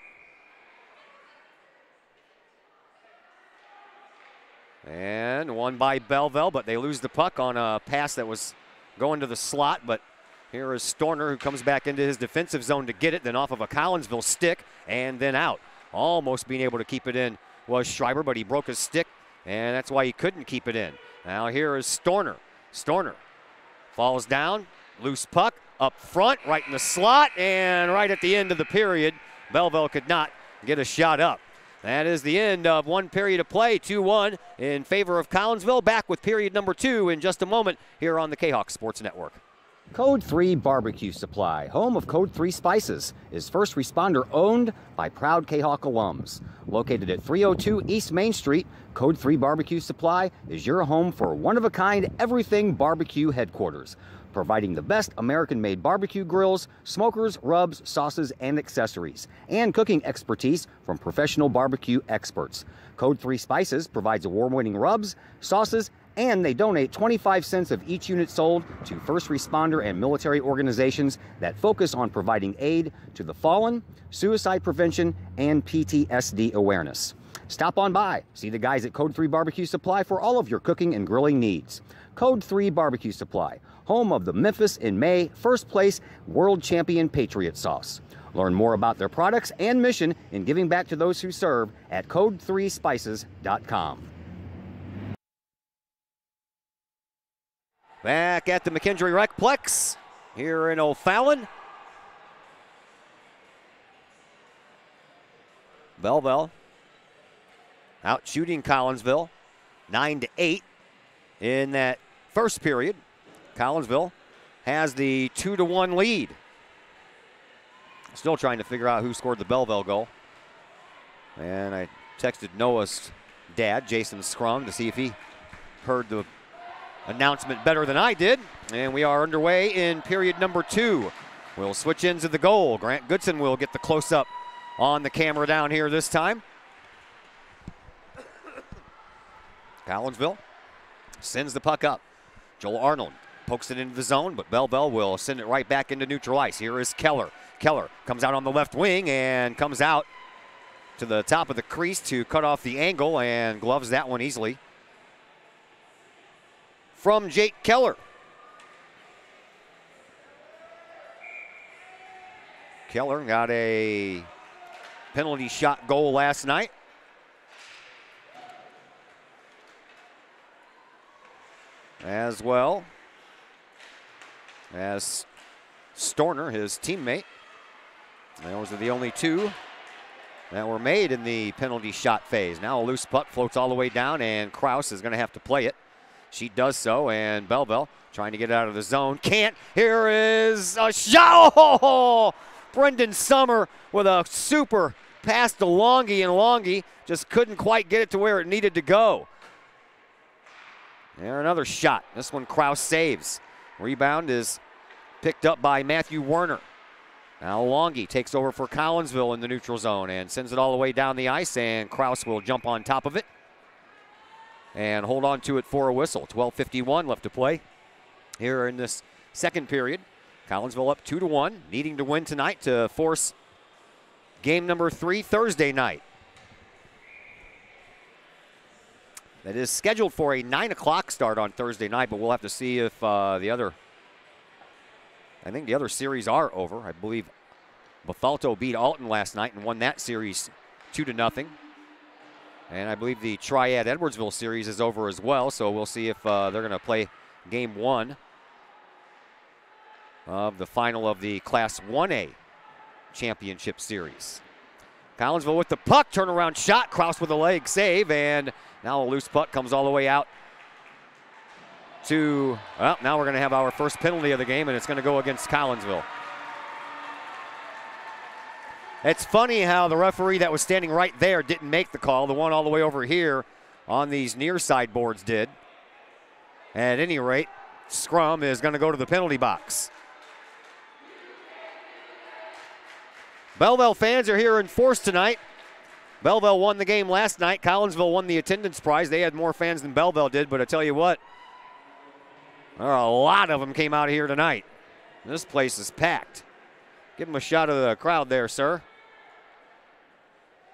And won by Belleville, but they lose the puck on a pass that was going to the slot. But here is Storner, who comes back into his defensive zone to get it, then off of a Collinsville stick and then out. Almost being able to keep it in was Schreiber, but he broke his stick, and that's why he couldn't keep it in. Now here is Storner. Storner falls down, loose puck, up front, right in the slot, and right at the end of the period, Belleville could not get a shot up. That is the end of one period of play, 2-1 in favor of Collinsville. Back with period number 2 in just a moment here on the Kahok Sports Network. Code 3 Barbecue Supply, home of Code 3 Spices, is first responder owned by proud Kahok alums. Located at 302 East Main Street, Code 3 Barbecue Supply is your home for one-of-a-kind everything barbecue headquarters, providing the best American-made barbecue grills, smokers, rubs, sauces, and accessories, and cooking expertise from professional barbecue experts. Code 3 Spices provides award-winning rubs, sauces, and they donate 25 cents of each unit sold to first responder and military organizations that focus on providing aid to the fallen, suicide prevention, and PTSD awareness. Stop on by, see the guys at Code 3 Barbecue Supply for all of your cooking and grilling needs. Code 3 Barbecue Supply, home of the Memphis in May first place world champion Patriot sauce. Learn more about their products and mission in giving back to those who serve at code3spices.com. Back at the McKendree Recplex here in O'Fallon. Belleville out shooting Collinsville 9-8 in that first period. Collinsville has the 2-1 lead. Still trying to figure out who scored the Belleville goal. And I texted Noah's dad, Jason Scrum, to see if he heard the announcement better than I did. And we are underway in period number 2. We'll switch ends of the goal. Grant Goodson will get the close-up on the camera down here this time. Collinsville sends the puck up. Joel Arnold pokes it into the zone, but Belleville will send it right back into neutral ice. Here is Keller. Keller comes out on the left wing and comes out to the top of the crease to cut off the angle and gloves that one easily. From Jake Keller. Keller got a penalty shot goal last night. As well as Storner, his teammate. Those are the only two that were made in the penalty shot phase. Now a loose puck floats all the way down, and Kraus is going to have to play it. She does so, and Belleville trying to get out of the zone. Can't. Here is a shot. Oh! Brendan Summer with a super pass to Longy, and Longy just couldn't quite get it to where it needed to go. There, another shot. This one Kraus saves. Rebound is picked up by Matthew Werner. Now Longy takes over for Collinsville in the neutral zone and sends it all the way down the ice, and Kraus will jump on top of it and hold on to it for a whistle. 12:51 left to play here in this second period. Collinsville up 2-1, needing to win tonight to force game number 3 Thursday night. That is scheduled for a 9 o'clock start on Thursday night, but we'll have to see if I think the other series are over. I believe Bethalto beat Alton last night and won that series 2-0. And I believe the Triad Edwardsville series is over as well, so we'll see if they're going to play game 1 of the final of the Class 1A championship series. Collinsville with the puck, turnaround shot, Kraus with a leg save, and now a loose puck comes all the way out to, well, now we're going to have our first penalty of the game, and it's going to go against Collinsville. It's funny how the referee that was standing right there didn't make the call. The one all the way over here on these near side boards did. At any rate, Scrum is going to go to the penalty box. Belleville fans are here in force tonight. Belleville won the game last night. Collinsville won the attendance prize. They had more fans than Belleville did, but I tell you what, there are a lot of them came out here tonight. This place is packed. Give them a shot of the crowd there, sir.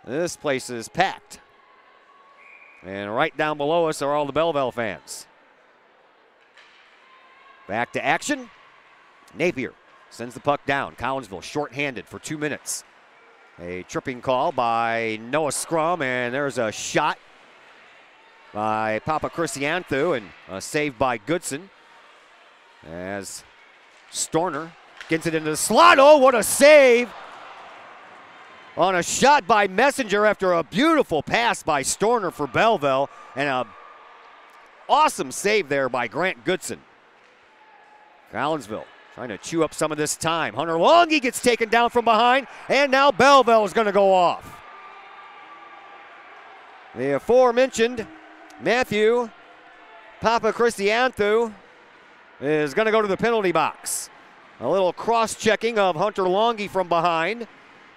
This place is packed. And right down below us are all the Belleville fans. Back to action. Napier sends the puck down. Collinsville shorthanded for 2 minutes. A tripping call by Noah Scrum, and there's a shot by Papa Christianthu, and a save by Goodson as Storner gets it into the slot. Oh, what a save on a shot by Messenger after a beautiful pass by Storner for Belleville, and a awesome save there by Grant Goodson. Collinsville Trying to chew up some of this time. Hunter Longy gets taken down from behind, and now Belleville is going to go off. The aforementioned Matthew Papacristianthou is going to go to the penalty box. A little cross-checking of Hunter Longy from behind.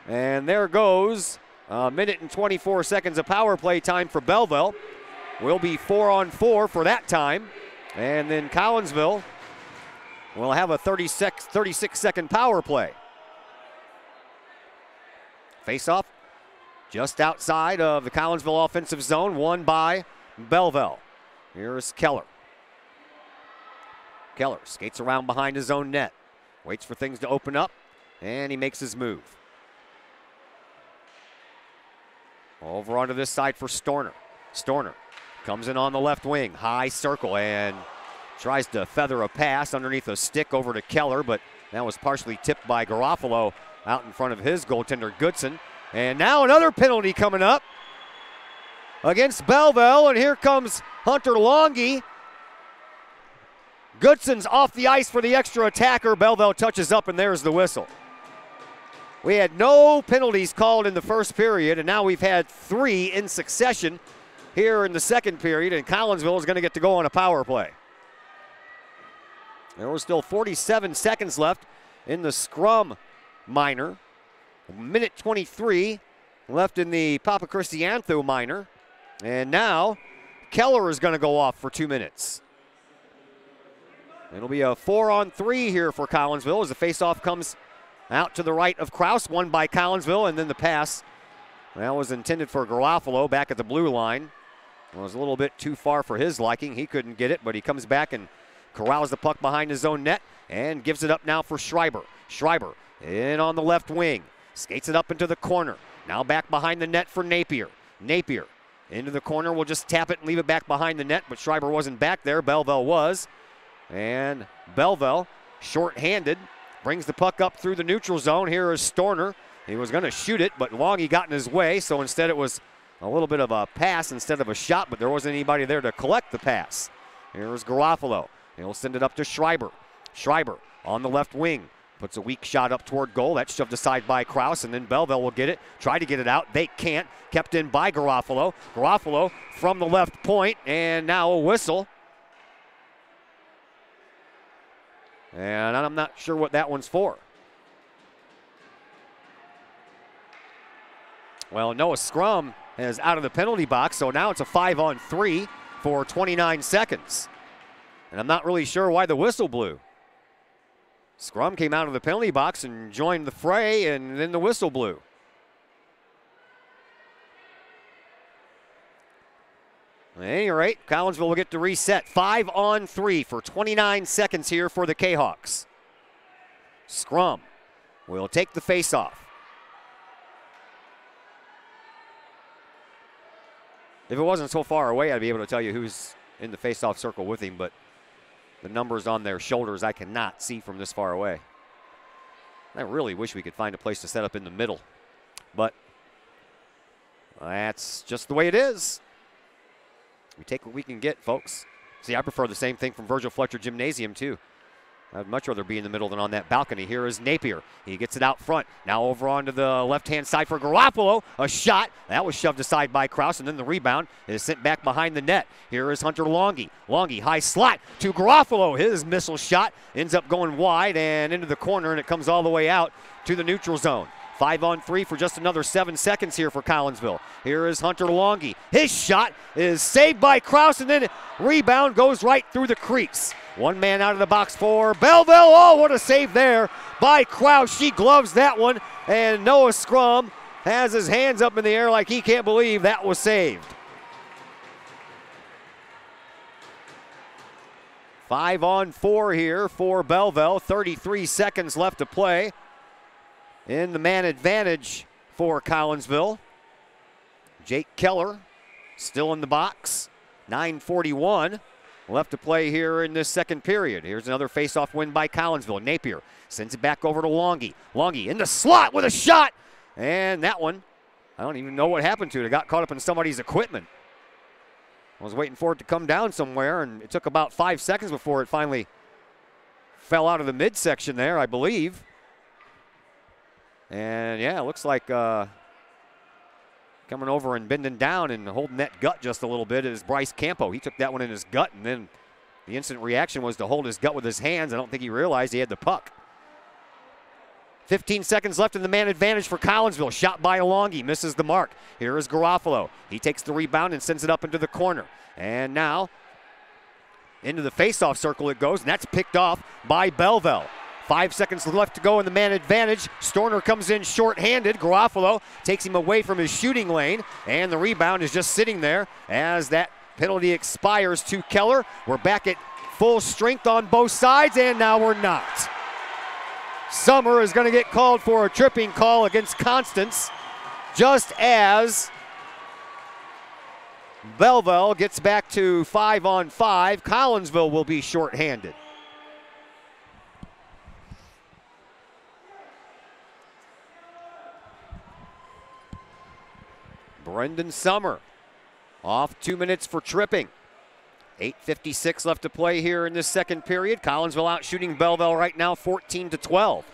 And there goes a minute and 24 seconds of power play time for Belleville. Will be 4-on-4 for that time. And then Collinsville will have a 36-second power play. Face-off just outside of the Collinsville offensive zone, won by Belleville. Here's Keller. Keller skates around behind his own net. Waits for things to open up, and he makes his move. Over onto this side for Storner. Storner comes in on the left wing, high circle, and tries to feather a pass underneath a stick over to Keller, but that was partially tipped by Garofalo out in front of his goaltender, Goodson. And now another penalty coming up against Belleville, and here comes Hunter Longy. Goodson's off the ice for the extra attacker. Belleville touches up, and there's the whistle. We had no penalties called in the first period, and now we've had 3 in succession here in the second period, and Collinsville is going to get to go on a power play. There was still 47 seconds left in the scrum minor. Minute 23 left in the Papacristianthou minor. And now Keller is going to go off for 2 minutes. It'll be a 4-on-3 here for Collinsville as the faceoff comes out to the right of Kraus, won by Collinsville, and then the pass. That was intended for Garofalo back at the blue line. It was a little bit too far for his liking. He couldn't get it, but he comes back and corrals the puck behind his own net and gives it up now for Schreiber. Schreiber in on the left wing. Skates it up into the corner. Now back behind the net for Napier. Napier into the corner. We'll just tap it and leave it back behind the net, but Schreiber wasn't back there. Belleville was. And Belleville, short-handed, brings the puck up through the neutral zone. Here is Storner. He was going to shoot it, but Longy got in his way, so instead it was a little bit of a pass instead of a shot, but there wasn't anybody there to collect the pass. Here's Garofalo. He'll send it up to Schreiber. Schreiber on the left wing. Puts a weak shot up toward goal. That's shoved aside by Kraus, and then Belleville will get it. Try to get it out. They can't. Kept in by Garofalo. Garofalo from the left point, and now a whistle. And I'm not sure what that one's for. Well, Noah Scrum is out of the penalty box, so now it's a 5-on-3 for 29 seconds. And I'm not really sure why the whistle blew. Scrum came out of the penalty box and joined the fray, and then the whistle blew. At any rate, Collinsville will get to reset. 5-on-3 for 29 seconds here for the Kahawks. Scrum will take the faceoff. If it wasn't so far away, I'd be able to tell you who's in the faceoff circle with him, but the numbers on their shoulders I cannot see from this far away. I really wish we could find a place to set up in the middle, but that's just the way it is. We take what we can get, folks. See, I prefer the same thing from Virgil Fletcher Gymnasium, too. I'd much rather be in the middle than on that balcony. Here is Napier. He gets it out front. Now over onto the left-hand side for Garofalo. A shot. That was shoved aside by Kraus, and then the rebound is sent back behind the net. Here is Hunter Longy. Longy, high slot to Garofalo. His missile shot ends up going wide and into the corner, and it comes all the way out to the neutral zone. 5-on-3 for just another 7 seconds here for Collinsville. Here is Hunter Longy. His shot is saved by Kraus, and then rebound goes right through the crease. One man out of the box for Belleville. Oh, what a save there by Kraus. She gloves that one, and Noah Scrum has his hands up in the air like he can't believe that was saved. 5-on-4 here for Belleville. 33 seconds left to play. In the man advantage for Collinsville. Jake Keller still in the box. 9:41 left to play here in this second period. Here's another faceoff win by Collinsville. Napier sends it back over to Longy. Longy in the slot with a shot. And that one, I don't even know what happened to it. It got caught up in somebody's equipment. I was waiting for it to come down somewhere, and it took about 5 seconds before it finally fell out of the midsection there, I believe. And yeah, it looks like coming over and bending down and holding that gut just a little bit is Bryce Campo. He took that one in his gut, and then the instant reaction was to hold his gut with his hands. I don't think he realized he had the puck. 15 seconds left in the man advantage for Collinsville. Shot by Alongi, misses the mark. Here is Garofalo. He takes the rebound and sends it up into the corner. And now into the faceoff circle it goes, and that's picked off by Belleville. 5 seconds left to go in the man advantage. Storner comes in short-handed. Garofalo takes him away from his shooting lane, and the rebound is just sitting there as that penalty expires to Keller. We're back at full strength on both sides, and now we're not. Summer is going to get called for a tripping call against Constance, just as Belleville gets back to 5-on-5. Collinsville will be short-handed. Brendan Summer off 2 minutes for tripping. 8:56 left to play here in this second period. Collinsville out shooting Belleville right now 14-12.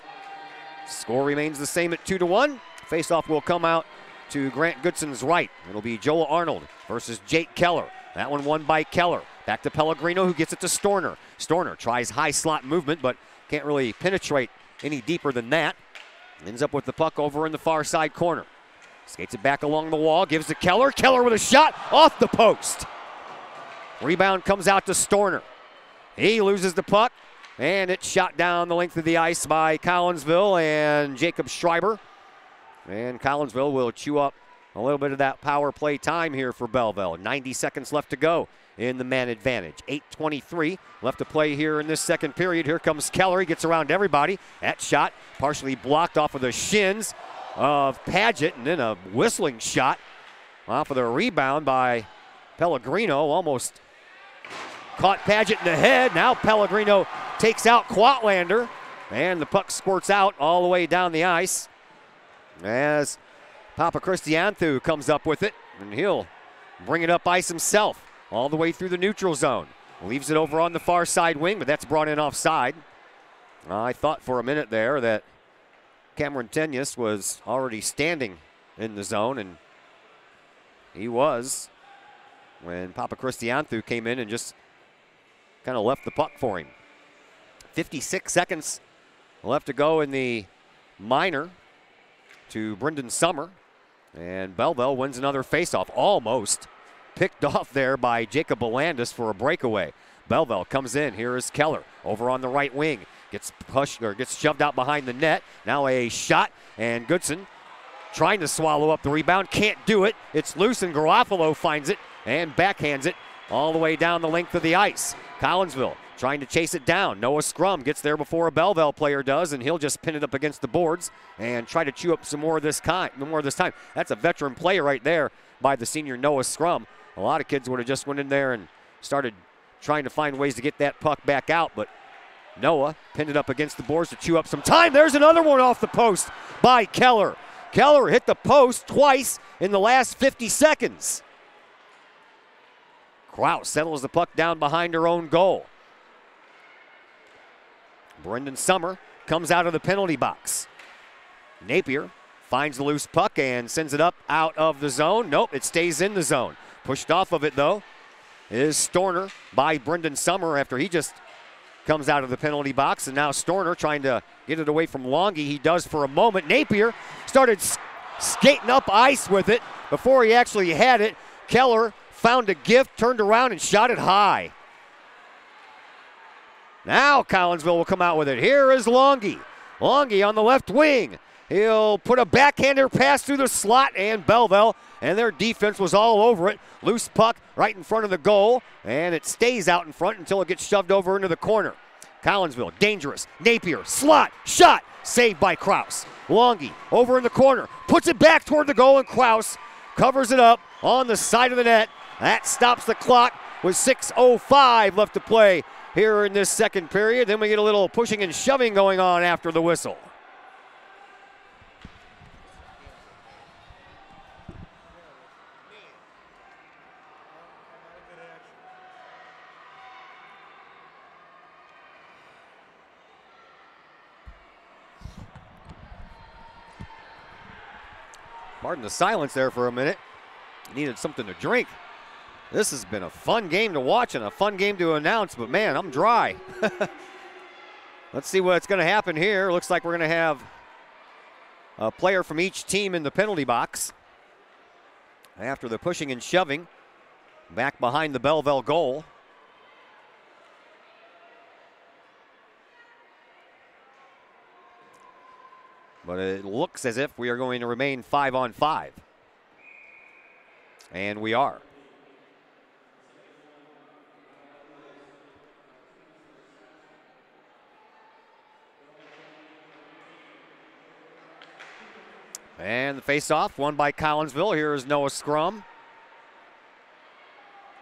Score remains the same at 2-1. Faceoff will come out to Grant Goodson's right. It'll be Joel Arnold versus Jake Keller. That one won by Keller. Back to Pellegrino, who gets it to Storner. Storner tries high slot movement, but can't really penetrate any deeper than that. Ends up with the puck over in the far side corner. Skates it back along the wall, gives to Keller. Keller with a shot off the post. Rebound comes out to Storner. He loses the puck, and it's shot down the length of the ice by Collinsville and Jacob Schreiber. And Collinsville will chew up a little bit of that power play time here for Belleville. 90 seconds left to go in the man advantage. 8:23 left to play here in this second period. Here comes Keller. He gets around everybody. That shot partially blocked off of the shins of Paget, and then a whistling shot off of the rebound by Pellegrino. Almost caught Paget in the head. Now Pellegrino takes out Quatlander, and the puck squirts out all the way down the ice as Papa Christianthu comes up with it, and he'll bring it up ice himself all the way through the neutral zone. Leaves it over on the far side wing, but that's brought in offside. I thought for a minute there that Cameron Tenyus was already standing in the zone, and he was when Papa Christianthu came in and just kind of left the puck for him. 56 seconds left to go in the minor to Brendan Summer, and Belleville wins another faceoff. Almost picked off there by Jacob Belandis for a breakaway. Belleville comes in. Here is Keller over on the right wing. Gets pushed or gets shoved out behind the net. Now a shot, and Goodson trying to swallow up the rebound. Can't do it. It's loose, and Garofalo finds it and backhands it all the way down the length of the ice. Collinsville trying to chase it down. Noah Scrum gets there before a Belleville player does, and he'll just pin it up against the boards and try to chew up some more of this time. That's a veteran player right there by the senior Noah Scrum. A lot of kids would have just went in there and started trying to find ways to get that puck back out, but Noah pinned it up against the boards to chew up some time. There's another one off the post by Keller. Keller hit the post twice in the last 50 seconds. Kraus settles the puck down behind her own goal. Brendan Summer comes out of the penalty box. Napier finds the loose puck and sends it up out of the zone. Nope, it stays in the zone. Pushed off of it, though, is Storner by Brendan Summer after he just comes out of the penalty box. And now Storner trying to get it away from Longy. He does for a moment. Napier started skating up ice with it before he actually had it. Keller found a gift, turned around, and shot it high. Now Collinsville will come out with it. Here is Longy. Longy on the left wing. He'll put a backhander pass through the slot, and Belleville, and their defense was all over it. Loose puck right in front of the goal, and it stays out in front until it gets shoved over into the corner. Collinsville, dangerous. Napier, slot, shot, saved by Kraus. Longy over in the corner, puts it back toward the goal, and Kraus covers it up on the side of the net. That stops the clock with 6:05 left to play here in this second period. Then we get a little pushing and shoving going on after the whistle. Pardon the silence there for a minute. Needed something to drink. This has been a fun game to watch and a fun game to announce, but man, I'm dry. Let's see what's going to happen here. Looks like we're going to have a player from each team in the penalty box. After the pushing and shoving back behind the Belleville goal. But it looks as if we are going to remain 5-on-5. And we are. And the face-off won by Collinsville. Here is Noah Scrum.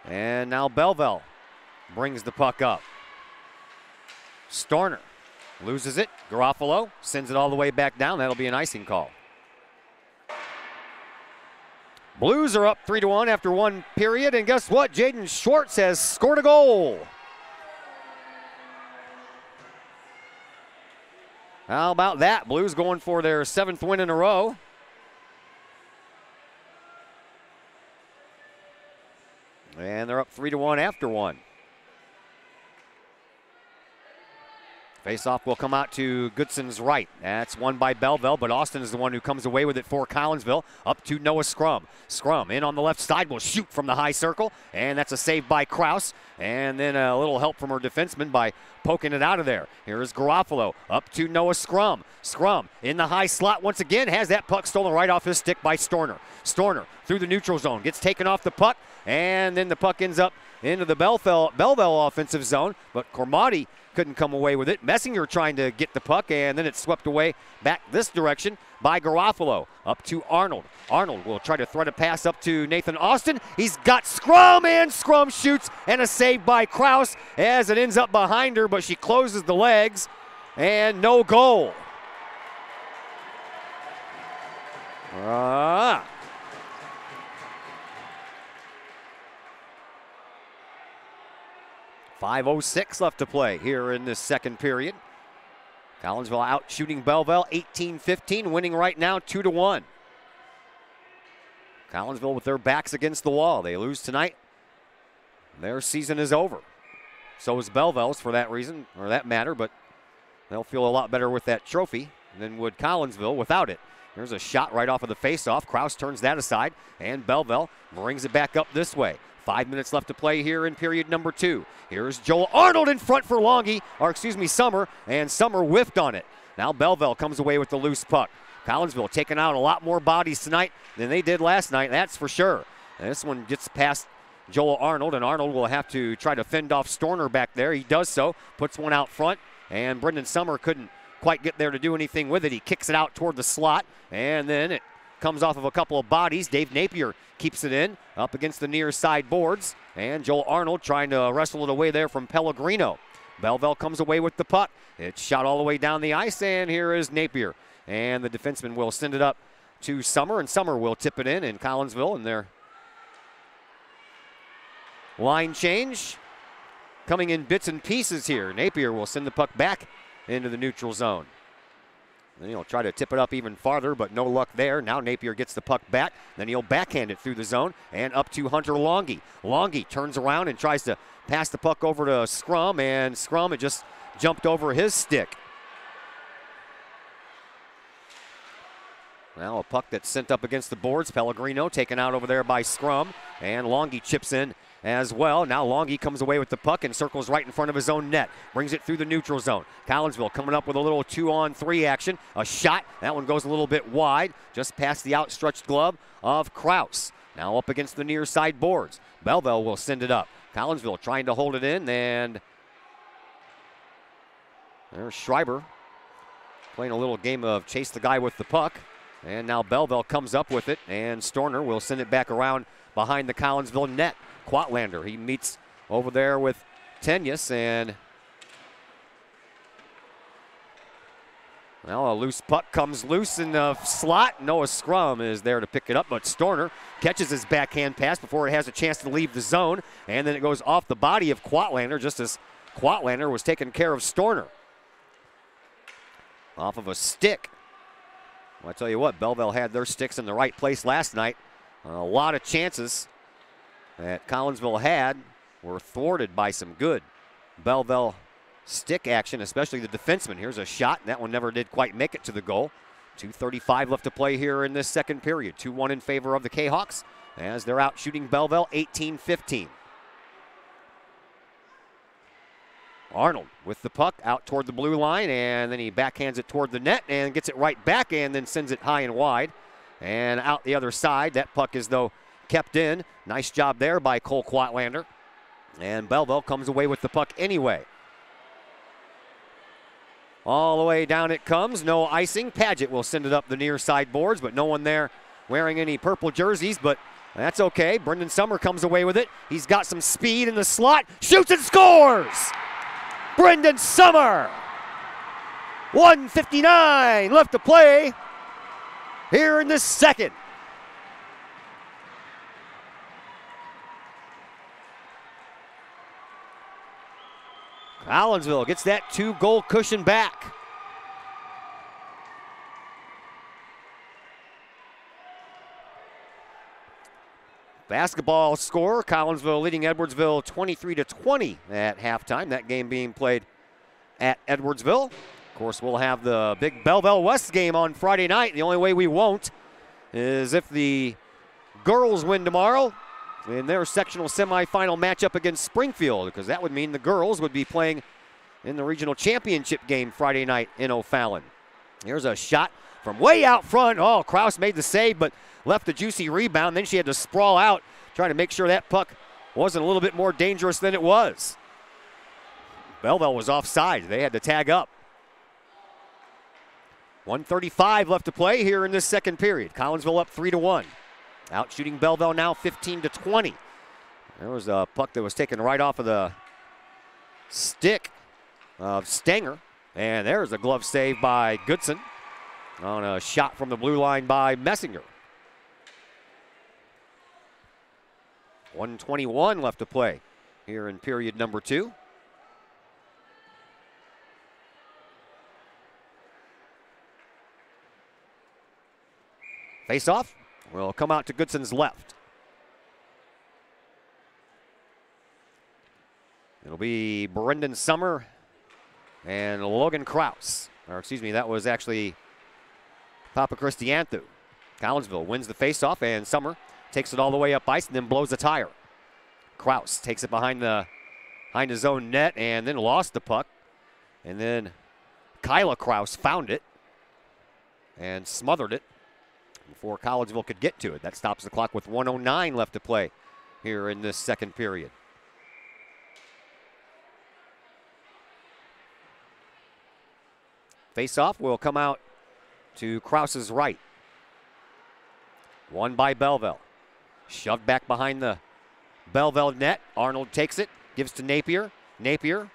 And now Belleville brings the puck up. Storner loses it. Garofalo sends it all the way back down. That'll be an icing call. Blues are up 3-1 after one period. And guess what? Jaden Schwartz has scored a goal. How about that? Blues going for their 7th win in a row. And they're up 3-1 after one. Faceoff will come out to Goodson's right. That's won by Belleville, but Austin is the one who comes away with it for Collinsville. Up to Noah Scrum. Scrum in on the left side will shoot from the high circle, and that's a save by Kraus. And then a little help from her defenseman by poking it out of there. Here is Garofalo up to Noah Scrum. Scrum in the high slot once again, has that puck stolen right off his stick by Storner. Storner through the neutral zone, gets taken off the puck, and then the puck ends up into the Belleville offensive zone, but Cormati couldn't come away with it. Messinger trying to get the puck, and then it's swept away back this direction by Garofalo. Up to Arnold. Arnold will try to thread a pass up to Nathan Austin. He's got Scrum, and Scrum shoots, and a save by Kraus as it ends up behind her, but she closes the legs, and no goal. 5:06 left to play here in this second period. Collinsville out shooting Belleville 18-15, winning right now 2-1. Collinsville with their backs against the wall. They lose tonight. Their season is over. So is Belleville's for that reason, or that matter, but they'll feel a lot better with that trophy than would Collinsville without it. There's a shot right off of the faceoff. Kraus turns that aside, and Belleville brings it back up this way. 5 minutes left to play here in period number 2. Here's Joel Arnold in front for Summer, and Summer whiffed on it. Now Belleville comes away with the loose puck. Collinsville taking out a lot more bodies tonight than they did last night, that's for sure. And this one gets past Joel Arnold, and Arnold will have to try to fend off Storner back there. He does so, puts one out front, and Brendan Summer couldn't quite get there to do anything with it. He kicks it out toward the slot, and then it comes off of a couple of bodies. Dave Napier keeps it in up against the near side boards, and Joel Arnold trying to wrestle it away there from Pellegrino. Belleville comes away with the puck. It's shot all the way down the ice, and here is Napier. And the defenseman will send it up to Summer, and Summer will tip it in Collinsville, and their line change coming in bits and pieces here. Napier will send the puck back into the neutral zone. Then he'll try to tip it up even farther, but no luck there. Now Napier gets the puck back. Then he'll backhand it through the zone and up to Hunter Longy. Longy turns around and tries to pass the puck over to Scrum, and Scrum, it just jumped over his stick. Now a puck that's sent up against the boards. Pellegrino taken out over there by Scrum, and Longy chips in as well. Now Longy comes away with the puck and circles right in front of his own net. Brings it through the neutral zone. Collinsville coming up with a little 2-on-3 action. A shot. That one goes a little bit wide, just past the outstretched glove of Kraus. Now up against the near side boards. Belleville will send it up. Collinsville trying to hold it in, and there's Schreiber playing a little game of chase the guy with the puck. And now Belleville comes up with it, and Storner will send it back around behind the Collinsville net. Quatlander, he meets over there with Tenyus, and well, a loose puck comes loose in the slot. Noah Scrum is there to pick it up, but Storner catches his backhand pass before it has a chance to leave the zone, and then it goes off the body of Quatlander just as Quatlander was taking care of Storner. Off of a stick. Well, I tell you what, Belleville had their sticks in the right place last night. A lot of chances that Collinsville had were thwarted by some good Belleville stick action, especially the defenseman. Here's a shot, and that one never did quite make it to the goal. 2:35 left to play here in this second period. 2-1 in favor of the Kahawks as they're out shooting Belleville 18-15. Arnold with the puck out toward the blue line, and then he backhands it toward the net and gets it right back and then sends it high and wide. And out the other side, that puck is, though, kept in. Nice job there by Cole Quatlander. And Belleville comes away with the puck anyway. All the way down it comes, no icing. Paget will send it up the near side boards, but no one there wearing any purple jerseys, but that's okay. Brendan Summer comes away with it. He's got some speed in the slot, shoots and scores! Brendan Summer! 1:59 left to play here in the second. Collinsville gets that 2-goal cushion back. Basketball score, Collinsville leading Edwardsville 23-20 at halftime. That game being played at Edwardsville. Of course, we'll have the big Belleville West game on Friday night. The only way we won't is if the girls win tomorrow in their sectional semifinal matchup against Springfield, because that would mean the girls would be playing in the regional championship game Friday night in O'Fallon. Here's a shot from way out front. Oh, Kraus made the save, but left a juicy rebound. Then she had to sprawl out, trying to make sure that puck wasn't a little bit more dangerous than it was. Belleville was offside. They had to tag up. 1:35 left to play here in this second period. Collinsville up 3-1. Out shooting Belleville now 15-20. There was a puck that was taken right off of the stick of Stenger. And there's a glove save by Goodson on a shot from the blue line by Messinger. 1:21 left to play here in period number 2. Face-off will come out to Goodson's left. It'll be Brendan Summer and Logan Kraus. Or excuse me, that was actually Papa Christianthu. Collinsville wins the face-off, and Summer takes it all the way up ice and then blows a tire. Kraus takes it behind his own net and then lost the puck. And then Kyla Kraus found it and smothered it before Collinsville could get to it. That stops the clock with 1:09 left to play here in this second period. Face-off will come out to Kraus's right. Won by Belleville. Shoved back behind the Belleville net. Arnold takes it, gives to Napier. Napier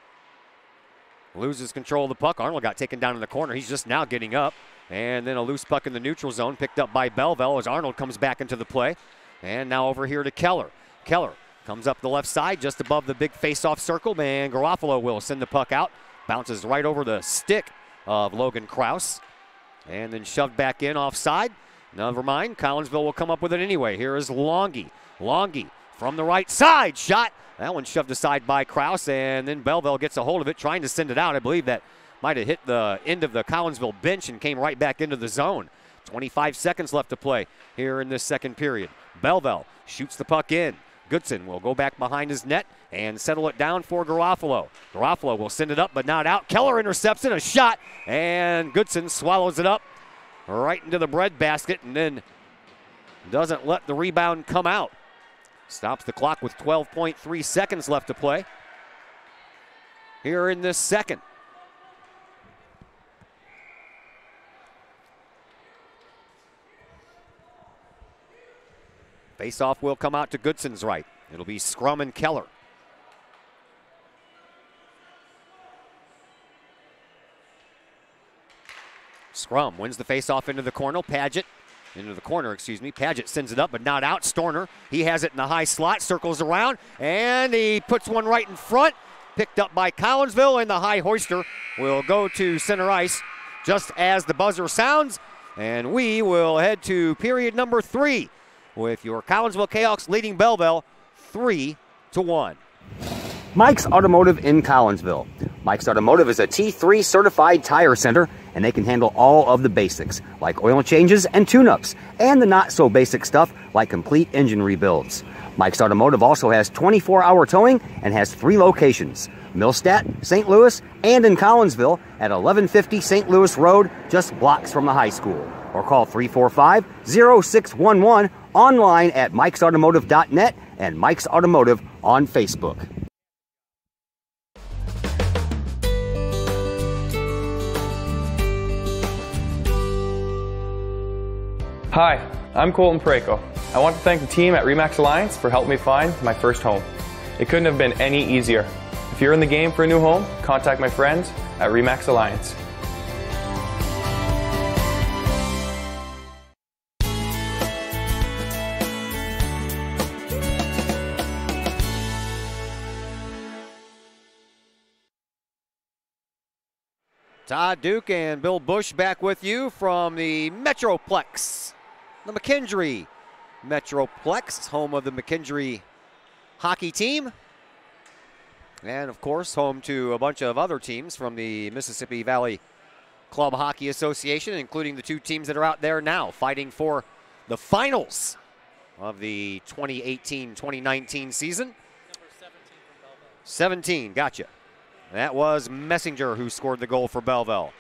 loses control of the puck. Arnold got taken down in the corner. He's just now getting up. And then a loose puck in the neutral zone picked up by Belleville as Arnold comes back into the play. And now over here to Keller. Keller comes up the left side just above the big face-off circle, and Garofalo will send the puck out. Bounces right over the stick of Logan Kraus. And then shoved back in offside. Never mind, Collinsville will come up with it anyway. Here is Longy. Longy from the right side, shot. That one shoved aside by Kraus, and then Belleville gets a hold of it, trying to send it out. I believe that might have hit the end of the Collinsville bench and came right back into the zone. 25 seconds left to play here in this second period. Belleville shoots the puck in. Goodson will go back behind his net and settle it down for Garofalo. Garofalo will send it up but not out. Keller intercepts it, a shot, and Goodson swallows it up right into the breadbasket and then doesn't let the rebound come out. Stops the clock with 12.3 seconds left to play here in this second. Face-off will come out to Goodson's right. It'll be Scrum and Keller. Scrum wins the face-off into the corner. Paget sends it up, but not out. Storner, he has it in the high slot, circles around, and he puts one right in front. Picked up by Collinsville, and the high hoister will go to center ice just as the buzzer sounds. And we will head to period number 3 with your Collinsville Kahawks leading Belleville 3-1. Mike's Automotive in Collinsville. Mike's Automotive is a T3 certified tire center, and they can handle all of the basics, like oil changes and tune-ups, and the not-so-basic stuff like complete engine rebuilds. Mike's Automotive also has 24-hour towing and has 3 locations, Millstadt, St. Louis, and in Collinsville at 1150 St. Louis Road, just blocks from the high school. Or call 345-0611 online at mikesautomotive.net and Mike's Automotive on Facebook. Hi, I'm Colton Pareko. I want to thank the team at RE/MAX Alliance for helping me find my first home. It couldn't have been any easier. If you're in the game for a new home, contact my friends at RE/MAX Alliance. Todd Duke and Bill Bush back with you from the Metroplex, the McKendree Metroplex, home of the McKendree hockey team. And of course, home to a bunch of other teams from the Mississippi Valley Club Hockey Association, including the 2 teams that are out there now fighting for the finals of the 2018-2019 season. Number 17 from Belleville. 17, gotcha. That was Messinger who scored the goal for Belleville.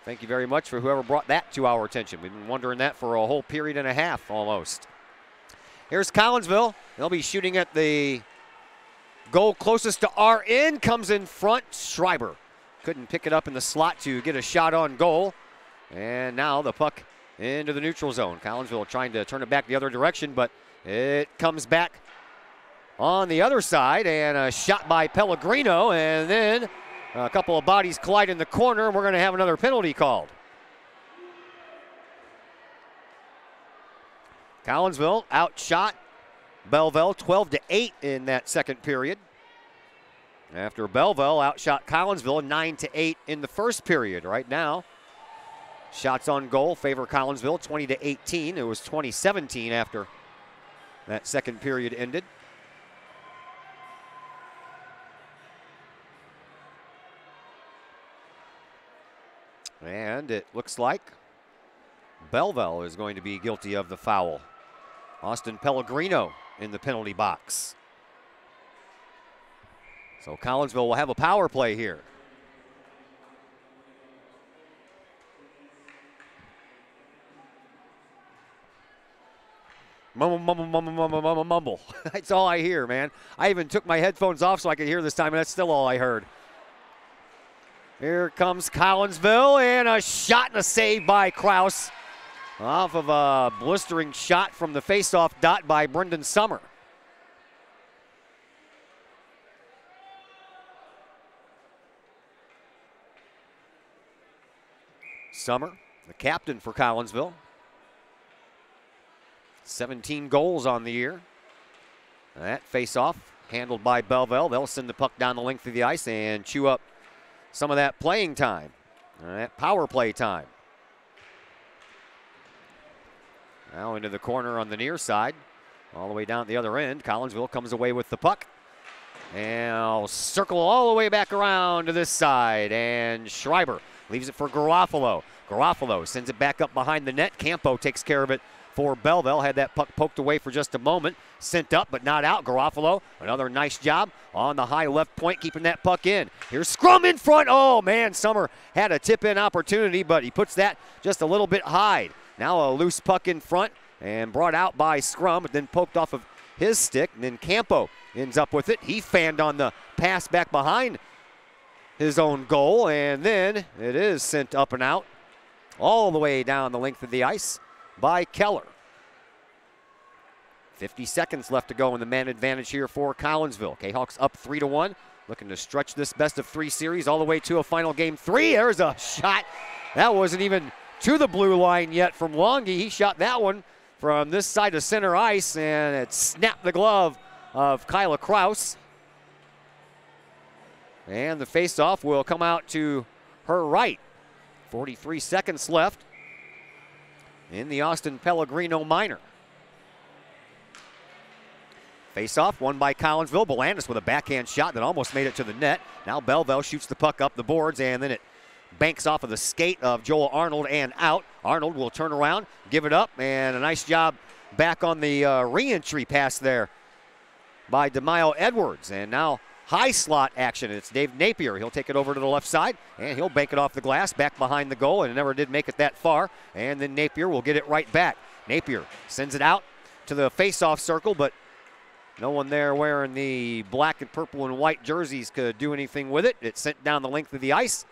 Thank you very much for whoever brought that to our attention. We've been wondering that for a whole period and a half almost. Here's Collinsville. They'll be shooting at the goal closest to our end. Comes in front. Schreiber couldn't pick it up in the slot to get a shot on goal. And now the puck into the neutral zone. Collinsville trying to turn it back the other direction, but it comes back on the other side, and a shot by Pellegrino, and then a couple of bodies collide in the corner, and we're going to have another penalty called. Collinsville outshot Belleville 12-8 in that second period, after Belleville outshot Collinsville 9-8 in the first period. Right now, shots on goal favor Collinsville 20-18. It was 20-17 after that second period ended. And it looks like Belleville is going to be guilty of the foul. Austin Pellegrino in the penalty box. So Collinsville will have a power play here. Mumble, mumble, mumble, mumble, mumble, mumble. That's all I hear, man. I even took my headphones off so I could hear this time, and that's still all I heard. Here comes Collinsville, and a shot and a save by Kraus off of a blistering shot from the faceoff dot by Brendan Summer. Summer, the captain for Collinsville. 17 goals on the year. That faceoff handled by Belleville. They'll send the puck down the length of the ice and chew up some of that playing time, that power play time. Now into the corner on the near side, all the way down at the other end. Collinsville comes away with the puck. And I'll circle all the way back around to this side. And Schreiber leaves it for Garofalo. Garofalo sends it back up behind the net. Campo takes care of it for Belleville. Had that puck poked away for just a moment. Sent up but not out. Garofalo, another nice job on the high left point, keeping that puck in. Here's scrum in front. Oh, man, Summer had a tip-in opportunity, but he puts that just a little bit high. Now a loose puck in front and brought out by Scrum, but then poked off of his stick. And then Campo ends up with it. He fanned on the pass back behind his own goal, and then it is sent up and out all the way down the length of the ice by Keller. 50 seconds left to go in the man advantage here for Collinsville. Kahawks up 3-1, looking to stretch this best-of-3 series all the way to a final game 3. There's a shot. That wasn't even to the blue line yet from Longy. He shot that one from this side of center ice, and it snapped the glove of Kyla Kraus. And the faceoff will come out to her right. 43 seconds left in the Austin Pellegrino Minor. Face-off won by Collinsville. Belandis with a backhand shot that almost made it to the net. Now Belleville shoots the puck up the boards, and then it banks off of the skate of Joel Arnold and out. Arnold will turn around, give it up, and a nice job back on the re-entry pass there by DeMaio Edwards. And now high slot action. It's Dave Napier. He'll take it over to the left side, and he'll bank it off the glass back behind the goal, and it never did make it that far. And then Napier will get it right back. Napier sends it out to the face-off circle, but no one there wearing the black and purple and white jerseys could do anything with it. It sent down the length of the ice,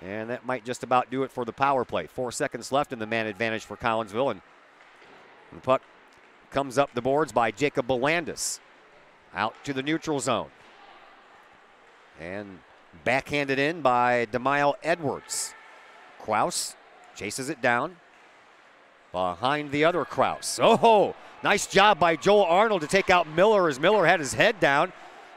and that might just about do it for the power play. 4 seconds left in the man advantage for Collinsville, and the puck comes up the boards by Jacob Belandis. Out to the neutral zone. And backhanded in by DeMaio Edwards. Kraus chases it down behind the other Kraus. Oh, nice job by Joel Arnold to take out Miller as Miller had his head down.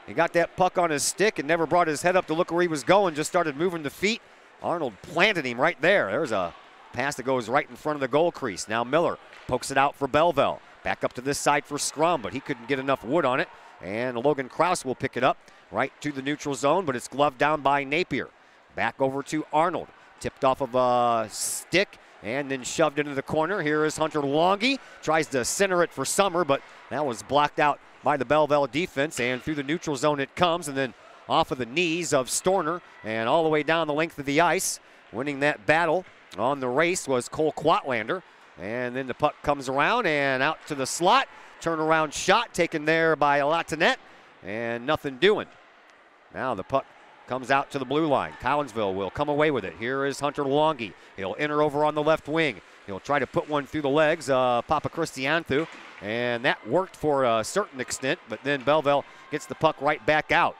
He got that puck on his stick and never brought his head up to look where he was going, just started moving the feet. Arnold planted him right there. There's a pass that goes right in front of the goal crease. Now Miller pokes it out for Belleville. Back up to this side for Scrum, but he couldn't get enough wood on it. And Logan Kraus will pick it up right to the neutral zone, but it's gloved down by Napier. Back over to Arnold. Tipped off of a stick and then shoved into the corner. Here is Hunter Longy. Tries to center it for Summer, but that was blocked out by the Belleville defense. And through the neutral zone it comes, and then off of the knees of Storner and all the way down the length of the ice. Winning that battle on the race was Cole Quatlander. And then the puck comes around and out to the slot. Turnaround shot taken there by Latanet, and nothing doing. Now the puck comes out to the blue line. Collinsville will come away with it. Here is Hunter Longy. He'll enter over on the left wing. He'll try to put one through the legs of Papa Christianthu, and that worked for a certain extent, but then Belleville gets the puck right back out.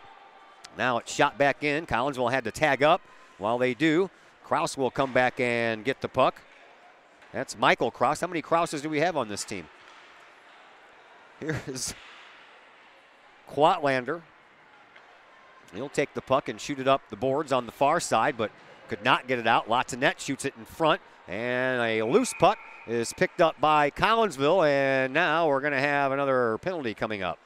Now it's shot back in. Collinsville had to tag up. While they do, Kraus will come back and get the puck. That's Michael Kraus. How many Krauses do we have on this team? Here is Quatlander. He'll take the puck and shoot it up the boards on the far side, but could not get it out. Latanet shoots it in front, and a loose puck is picked up by Collinsville, and now we're going to have another penalty coming up.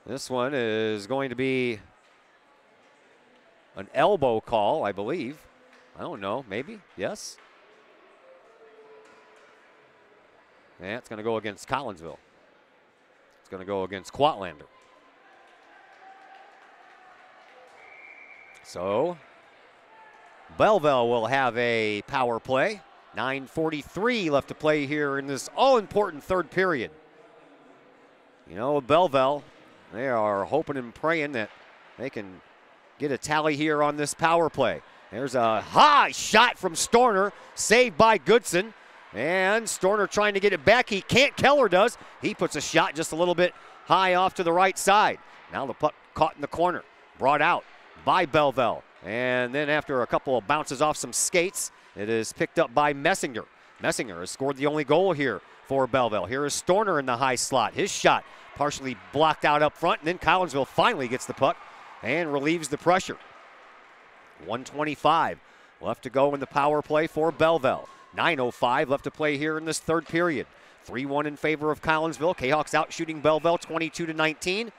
This one is going to be an elbow call, I believe. I don't know, maybe, yes. Yeah, it's going to go against Collinsville. It's going to go against Quatlander. So, Belleville will have a power play. 9:43 left to play here in this all-important third period. You know, Belleville, they are hoping and praying that they can get a tally here on this power play. There's a high shot from Storner, saved by Goodson. And Storner trying to get it back. He can't. Keller does. He puts a shot just a little bit high off to the right side. Now the puck caught in the corner. Brought out by Belleville. And then after a couple of bounces off some skates, it is picked up by Messinger. Messinger has scored the only goal here for Belleville. Here is Storner in the high slot. His shot partially blocked out up front. And then Collinsville finally gets the puck and relieves the pressure. 1:25 left to go in the power play for Belleville. 9:05 left to play here in this third period. 3-1 in favor of Collinsville. Kahawks out shooting Belleville 22-19.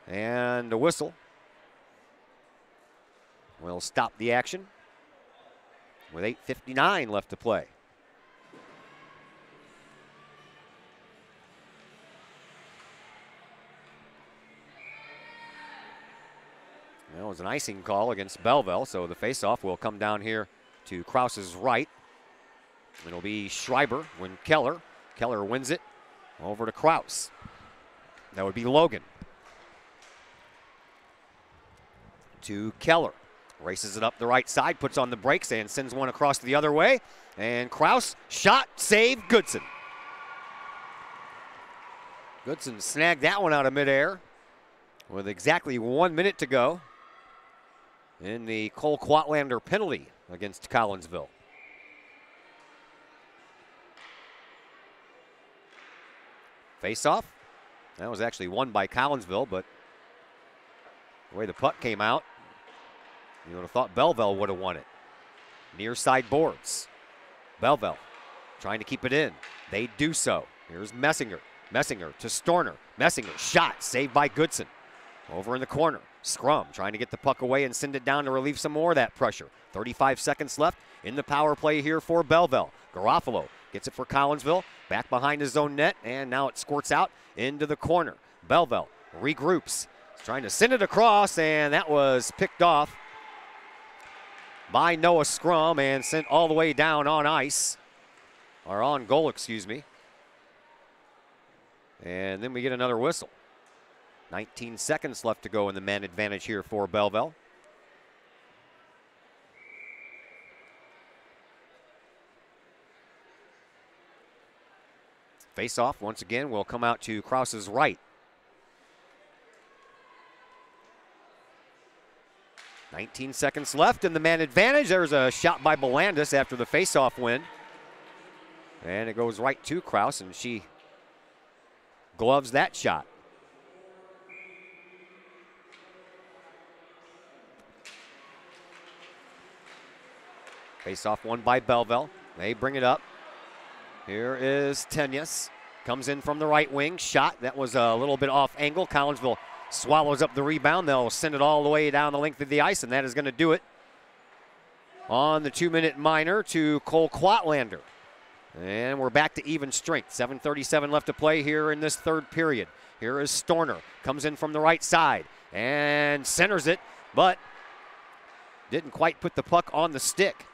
And a whistle will stop the action with 8:59 left to play. That was an icing call against Belleville, so the faceoff will come down here to Krause's right. It'll be Schreiber when Keller wins it over to Kraus. That would be Logan. To Keller. Races it up the right side, puts on the brakes, and sends one across the other way. And Kraus, shot, save, Goodson. Goodson snagged that one out of midair with exactly 1 minute to go in the Cole Quatlander penalty against Collinsville. Face-off. That was actually won by Collinsville, but the way the puck came out, You would have thought Belleville would have won it. Near side boards. Belleville trying to keep it in. They do so. Here's Messinger. Messinger to Storner. Messinger shot, saved by Goodson. Over in the corner. Scrum trying to get the puck away and send it down to relieve some more of that pressure. 35 seconds left in the power play here for Belleville. Garofalo gets it for Collinsville. Back behind his own net, and now it squirts out into the corner. Belleville regroups. He's trying to send it across, and that was picked off by Noah Scrum and sent all the way down on ice. Or on goal, excuse me. And then we get another whistle. 19 seconds left to go in the man advantage here for Belleville. Face-off once again will come out to Krause's right. 19 seconds left in the man advantage. There's a shot by Belandis after the face-off win. And it goes right to Krause, and she gloves that shot. Face-off won by Belleville. They bring it up. Here is Tenyas. Comes in from the right wing. Shot. That was a little bit off angle. Collinsville swallows up the rebound. They'll send it all the way down the length of the ice, and that is going to do it on the 2-minute minor to Cole Quatlander. And we're back to even strength. 7:37 left to play here in this third period. Here is Storner. Comes in from the right side and centers it, but didn't quite put the puck on the stick.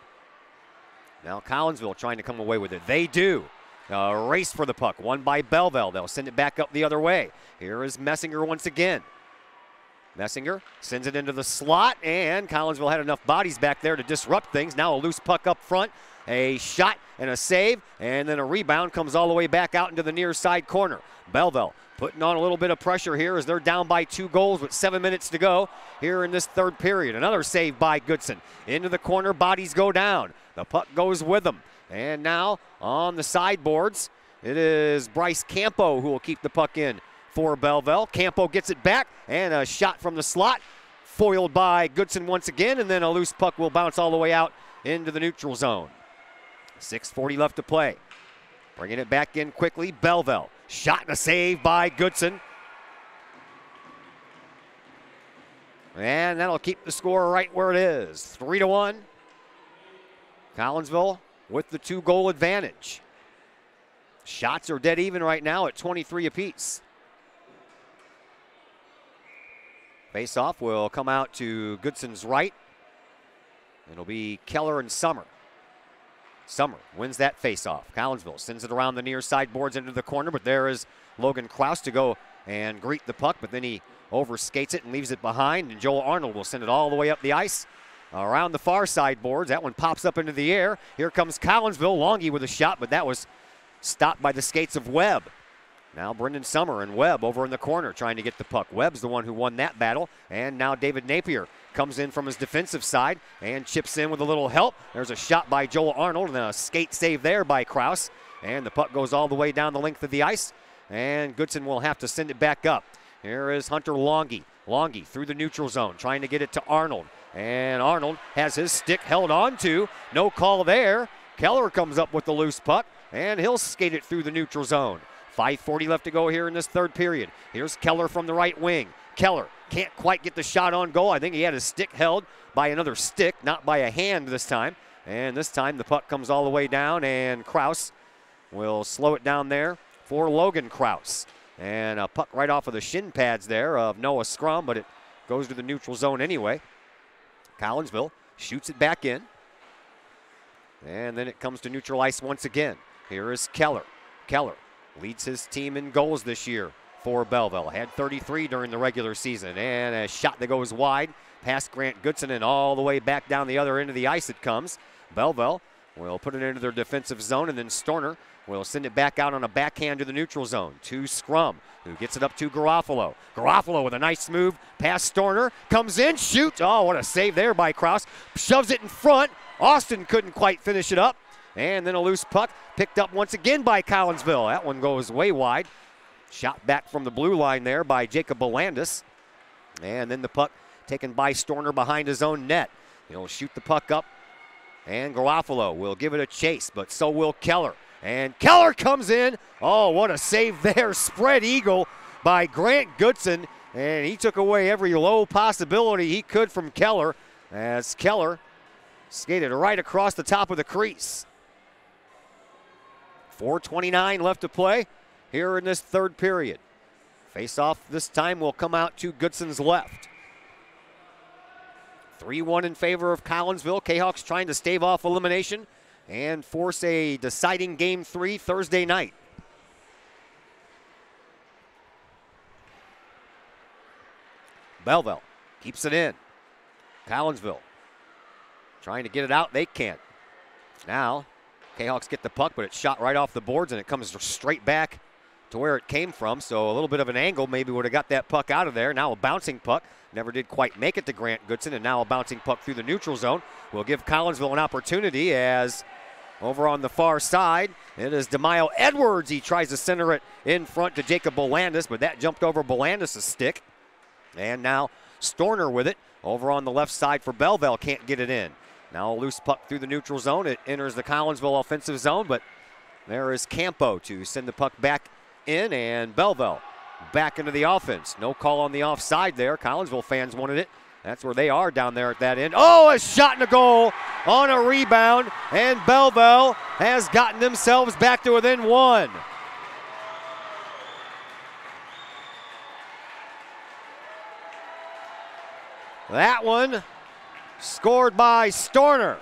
Now Collinsville trying to come away with it. They do. A race for the puck, won by Belleville. They'll send it back up the other way. Here is Messinger once again. Messinger sends it into the slot, and Collinsville had enough bodies back there to disrupt things. Now a loose puck up front, a shot and a save, and then a rebound comes all the way back out into the near side corner. Belleville putting on a little bit of pressure here as they're down by 2 goals with 7 minutes to go here in this third period. Another save by Goodson. Into the corner, bodies go down. The puck goes with them. And now on the sideboards, it is Bryce Campo who will keep the puck in for Belleville. Campo gets it back, and a shot from the slot, foiled by Goodson once again, and then a loose puck will bounce all the way out into the neutral zone. 6:40 left to play. Bringing it back in quickly, Belleville. Shot and a save by Goodson. And that'll keep the score right where it is. 3-1. Collinsville with the 2-goal advantage. Shots are dead even right now at 23 apiece. Face-off will come out to Goodson's right. It'll be Keller and Summer. Summer wins that face-off. Collinsville sends it around the near side boards into the corner, but there is Logan Krause to go and greet the puck, but then he overskates it and leaves it behind, and Joel Arnold will send it all the way up the ice around the far side boards. That one pops up into the air. Here comes Collinsville. Longy with a shot, but that was stopped by the skates of Webb. Now Brendan Summer and Webb over in the corner trying to get the puck. Webb's the one who won that battle, and now David Napier comes in from his defensive side and chips in with a little help. There's a shot by Joel Arnold and a skate save there by Krause, and the puck goes all the way down the length of the ice, and Goodson will have to send it back up. Here is Hunter Longy. Longy through the neutral zone trying to get it to Arnold, and Arnold has his stick held on to. No call there. Keller comes up with the loose puck, and he'll skate it through the neutral zone. 5:40 left to go here in this third period. Here's Keller from the right wing. Keller can't quite get the shot on goal. I think he had his stick held by another stick, not by a hand this time. And this time the puck comes all the way down, and Krause will slow it down there for Logan Krause. And a puck right off of the shin pads there of Noah Scrum, but it goes to the neutral zone anyway. Collinsville shoots it back in. And then it comes to neutral ice once again. Here is Keller. Keller leads his team in goals this year for Belleville. Had 33 during the regular season. And a shot that goes wide past Grant Goodson and all the way back down the other end of the ice it comes. Belleville will put it into their defensive zone, and then Storner will send it back out on a backhand to the neutral zone. To Scrum, who gets it up to Garofalo. Garofalo with a nice move past Storner. Comes in, shoots. Oh, what a save there by Krause. Shoves it in front. Austin couldn't quite finish it up. And then a loose puck picked up once again by Collinsville. That one goes way wide. Shot back from the blue line there by Jacob Belandis. And then the puck taken by Storner behind his own net. He'll shoot the puck up, and Garofalo will give it a chase, but so will Keller. And Keller comes in. Oh, what a save there. Spread eagle by Grant Goodson, and he took away every low possibility he could from Keller as Keller skated right across the top of the crease. 4:29 left to play here in this third period. Face-off this time will come out to Goodson's left. 3-1 in favor of Collinsville. Kahawks trying to stave off elimination and force a deciding Game 3 Thursday night. Belleville keeps it in. Collinsville trying to get it out. They can't. Now, Kahawks get the puck, but it's shot right off the boards, and it comes straight back to where it came from. So a little bit of an angle maybe would have got that puck out of there. Now a bouncing puck. Never did quite make it to Grant Goodson, and now a bouncing puck through the neutral zone will give Collinsville an opportunity as over on the far side, it is DeMaio Edwards. He tries to center it in front to Jacob Bolandis, but that jumped over Bolandis' stick. And now Storner with it over on the left side for Belleville. Can't get it in. Now a loose puck through the neutral zone. It enters the Collinsville offensive zone, but there is Campo to send the puck back in, and Belleville back into the offense. No call on the offside there. Collinsville fans wanted it. That's where they are down there at that end. Oh, a shot and a goal on a rebound, and Belleville has gotten themselves back to within one. That one scored by Storner.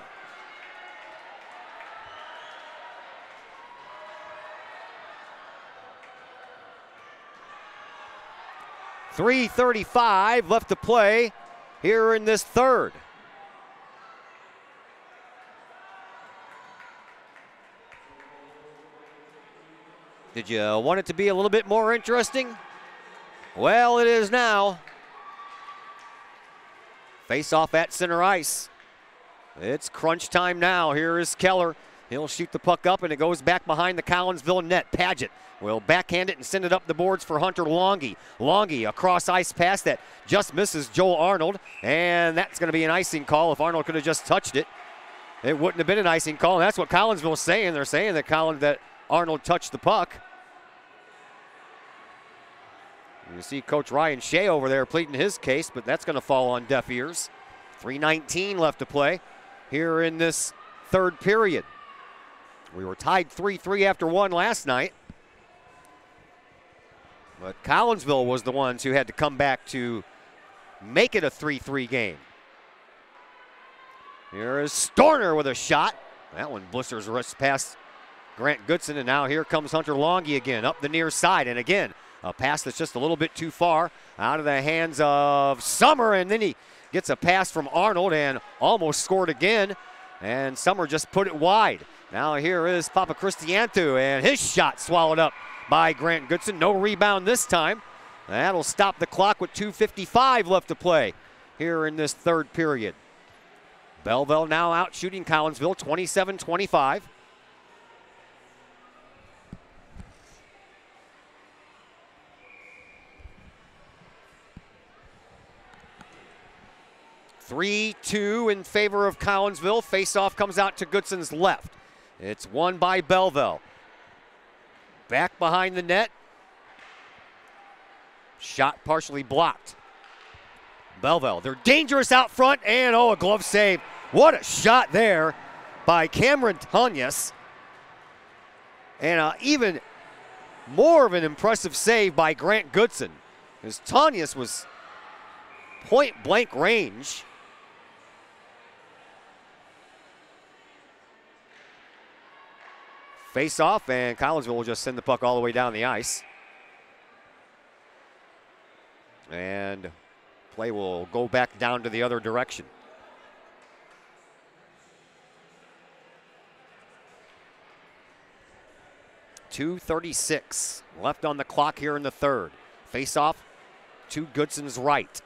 .335 left to play here in this third. Did you want it to be a little bit more interesting? Well, it is now. Face off at center ice. It's crunch time now. Here is Keller. He'll shoot the puck up, and it goes back behind the Collinsville net. Paget will backhand it and send it up the boards for Hunter Longy. Longy, a cross ice pass that just misses Joel Arnold, and that's going to be an icing call. If Arnold could have just touched it, it wouldn't have been an icing call, and that's what Collinsville is saying. They're saying that Arnold touched the puck. You see Coach Ryan Shea over there pleading his case, but that's going to fall on deaf ears. 3:19 left to play here in this third period. We were tied 3-3 after one last night, but Collinsville was the ones who had to come back to make it a 3-3 game. Here is Storner with a shot. That one blisters wrist past Grant Goodson, and now here comes Hunter Longy again up the near side, and again a pass that's just a little bit too far out of the hands of Summer, and then he gets a pass from Arnold and almost scored again, and Summer just put it wide. Now here is Papa Cristiantu, and his shot swallowed up by Grant Goodson. No rebound this time. That'll stop the clock with 2:55 left to play here in this third period. Belleville now out shooting Collinsville 27-25. (3-2) in favor of Collinsville. Face-off comes out to Goodson's left. It's won by Belleville. Back behind the net. Shot partially blocked. Belleville, they're dangerous out front, and a glove save. What a shot there by Cameron Tanyas. And even more of an impressive save by Grant Goodson, as Tanyas was point blank range. Face off, and Collinsville will just send the puck all the way down the ice. And play will go back down to the other direction. .236 left on the clock here in the third. Face off to Goodson's right.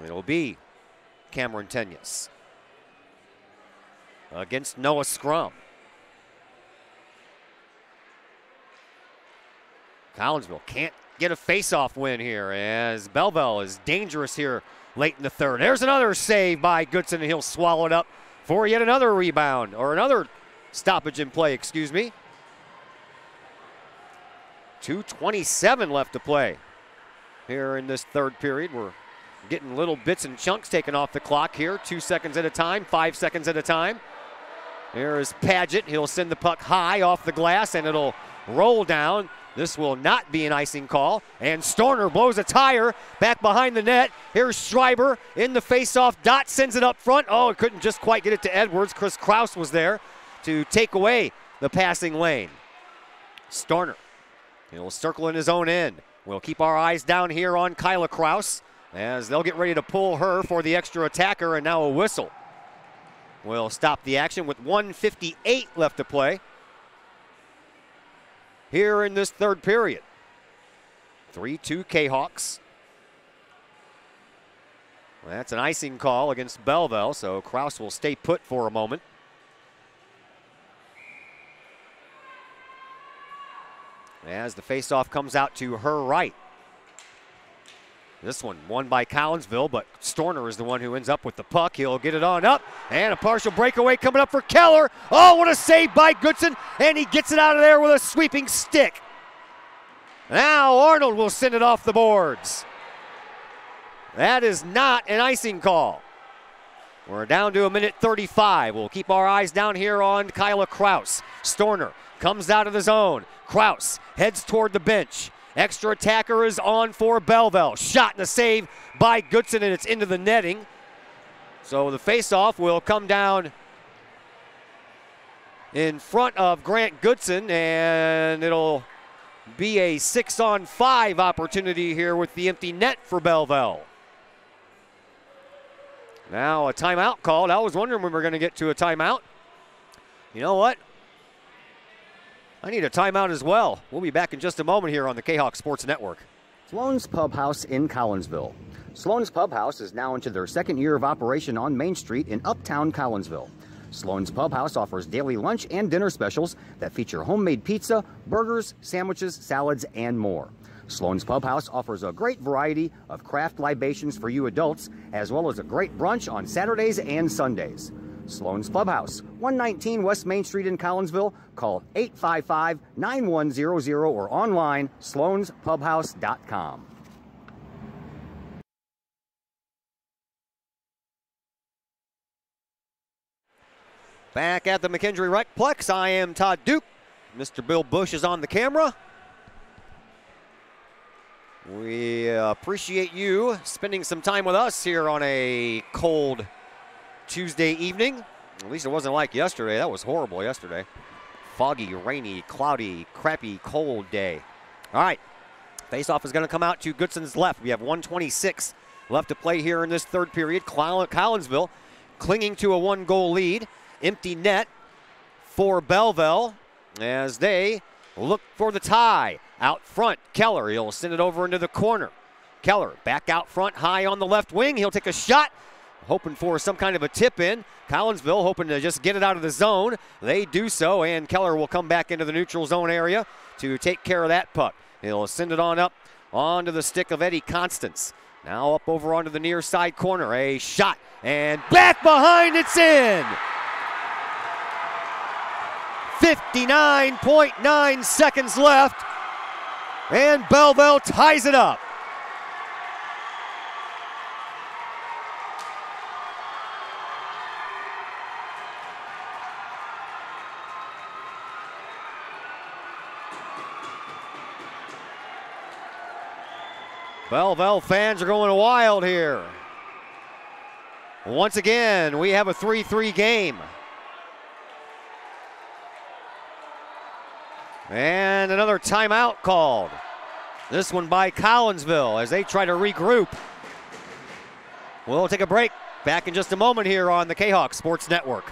It'll be Cameron Tanyas against Noah Scrum. Collinsville can't get a face-off win here, as Belleville is dangerous here late in the third. There's another save by Goodson, and he'll swallow it up for yet another rebound, or another stoppage in play, excuse me. 2:27 left to play here in this third period. We're getting little bits and chunks taken off the clock here, 2 seconds at a time, 5 seconds at a time. Here is Paget. He'll send the puck high off the glass, and it'll roll down. This will not be an icing call. And Storner blows a tire back behind the net. Here's Schreiber in the faceoff. Dot sends it up front. Oh, it couldn't just quite get it to Edwards. Chris Kraus was there to take away the passing lane. Storner, he'll circle in his own end. We'll keep our eyes down here on Kyla Kraus as they'll get ready to pull her for the extra attacker, and now a whistle will stop the action with 1:58 left to play here in this third period. 3-2 Kahawks. Well, that's an icing call against Belleville, so Kraus will stay put for a moment. As the faceoff comes out to her right. This one won by Collinsville, but Storner is the one who ends up with the puck. He'll get it on up, and a partial breakaway coming up for Keller. Oh, what a save by Goodson, and he gets it out of there with a sweeping stick. Now Arnold will send it off the boards. That is not an icing call. We're down to 1:35. We'll keep our eyes down here on Kyla Kraus. Storner comes out of the zone. Kraus heads toward the bench. Extra attacker is on for Belleville. Shot and a save by Goodson, and it's into the netting. So the faceoff will come down in front of Grant Goodson, and it'll be a 6-on-5 opportunity here with the empty net for Belleville. Now a timeout called. I was wondering when we were going to get to a timeout. You know what? I need a timeout as well. We'll be back in just a moment here on the Kahok Sports Network. Sloan's Pub House in Collinsville. Sloan's Pub House is now into their second year of operation on Main Street in uptown Collinsville. Sloan's Pub House offers daily lunch and dinner specials that feature homemade pizza, burgers, sandwiches, salads, and more. Sloan's Pub House offers a great variety of craft libations for you adults, as well as a great brunch on Saturdays and Sundays. Sloan's Pub House, 119 West Main Street in Collinsville. Call 855-9100 or online, sloanspubhouse.com. Back at the McKendree Recplex, I am Todd Duke. Mr. Bill Bush is on the camera. We appreciate you spending some time with us here on a cold Tuesday evening. At least it wasn't like yesterday. That was horrible yesterday. Foggy, rainy, cloudy, crappy, cold day. All right, faceoff is going to come out to Goodson's left. We have 1:26 left to play here in this third period. Collinsville clinging to a 1-goal lead. Empty net for Belleville as they look for the tie. Out front, Keller, he'll send it over into the corner. Keller back out front, high on the left wing. He'll take a shot, hoping for some kind of a tip in. Collinsville hoping to just get it out of the zone. They do so, and Keller will come back into the neutral zone area to take care of that puck. He'll send it on up onto the stick of Eddie Constance. Now up over onto the near side corner. A shot, and back behind, it's in! 59.9 seconds left, and Belleville ties it up. Belleville fans are going wild here. Once again, we have a 3-3 game. And another timeout called. This one by Collinsville as they try to regroup. We'll take a break. Back in just a moment here on the Kahok Sports Network.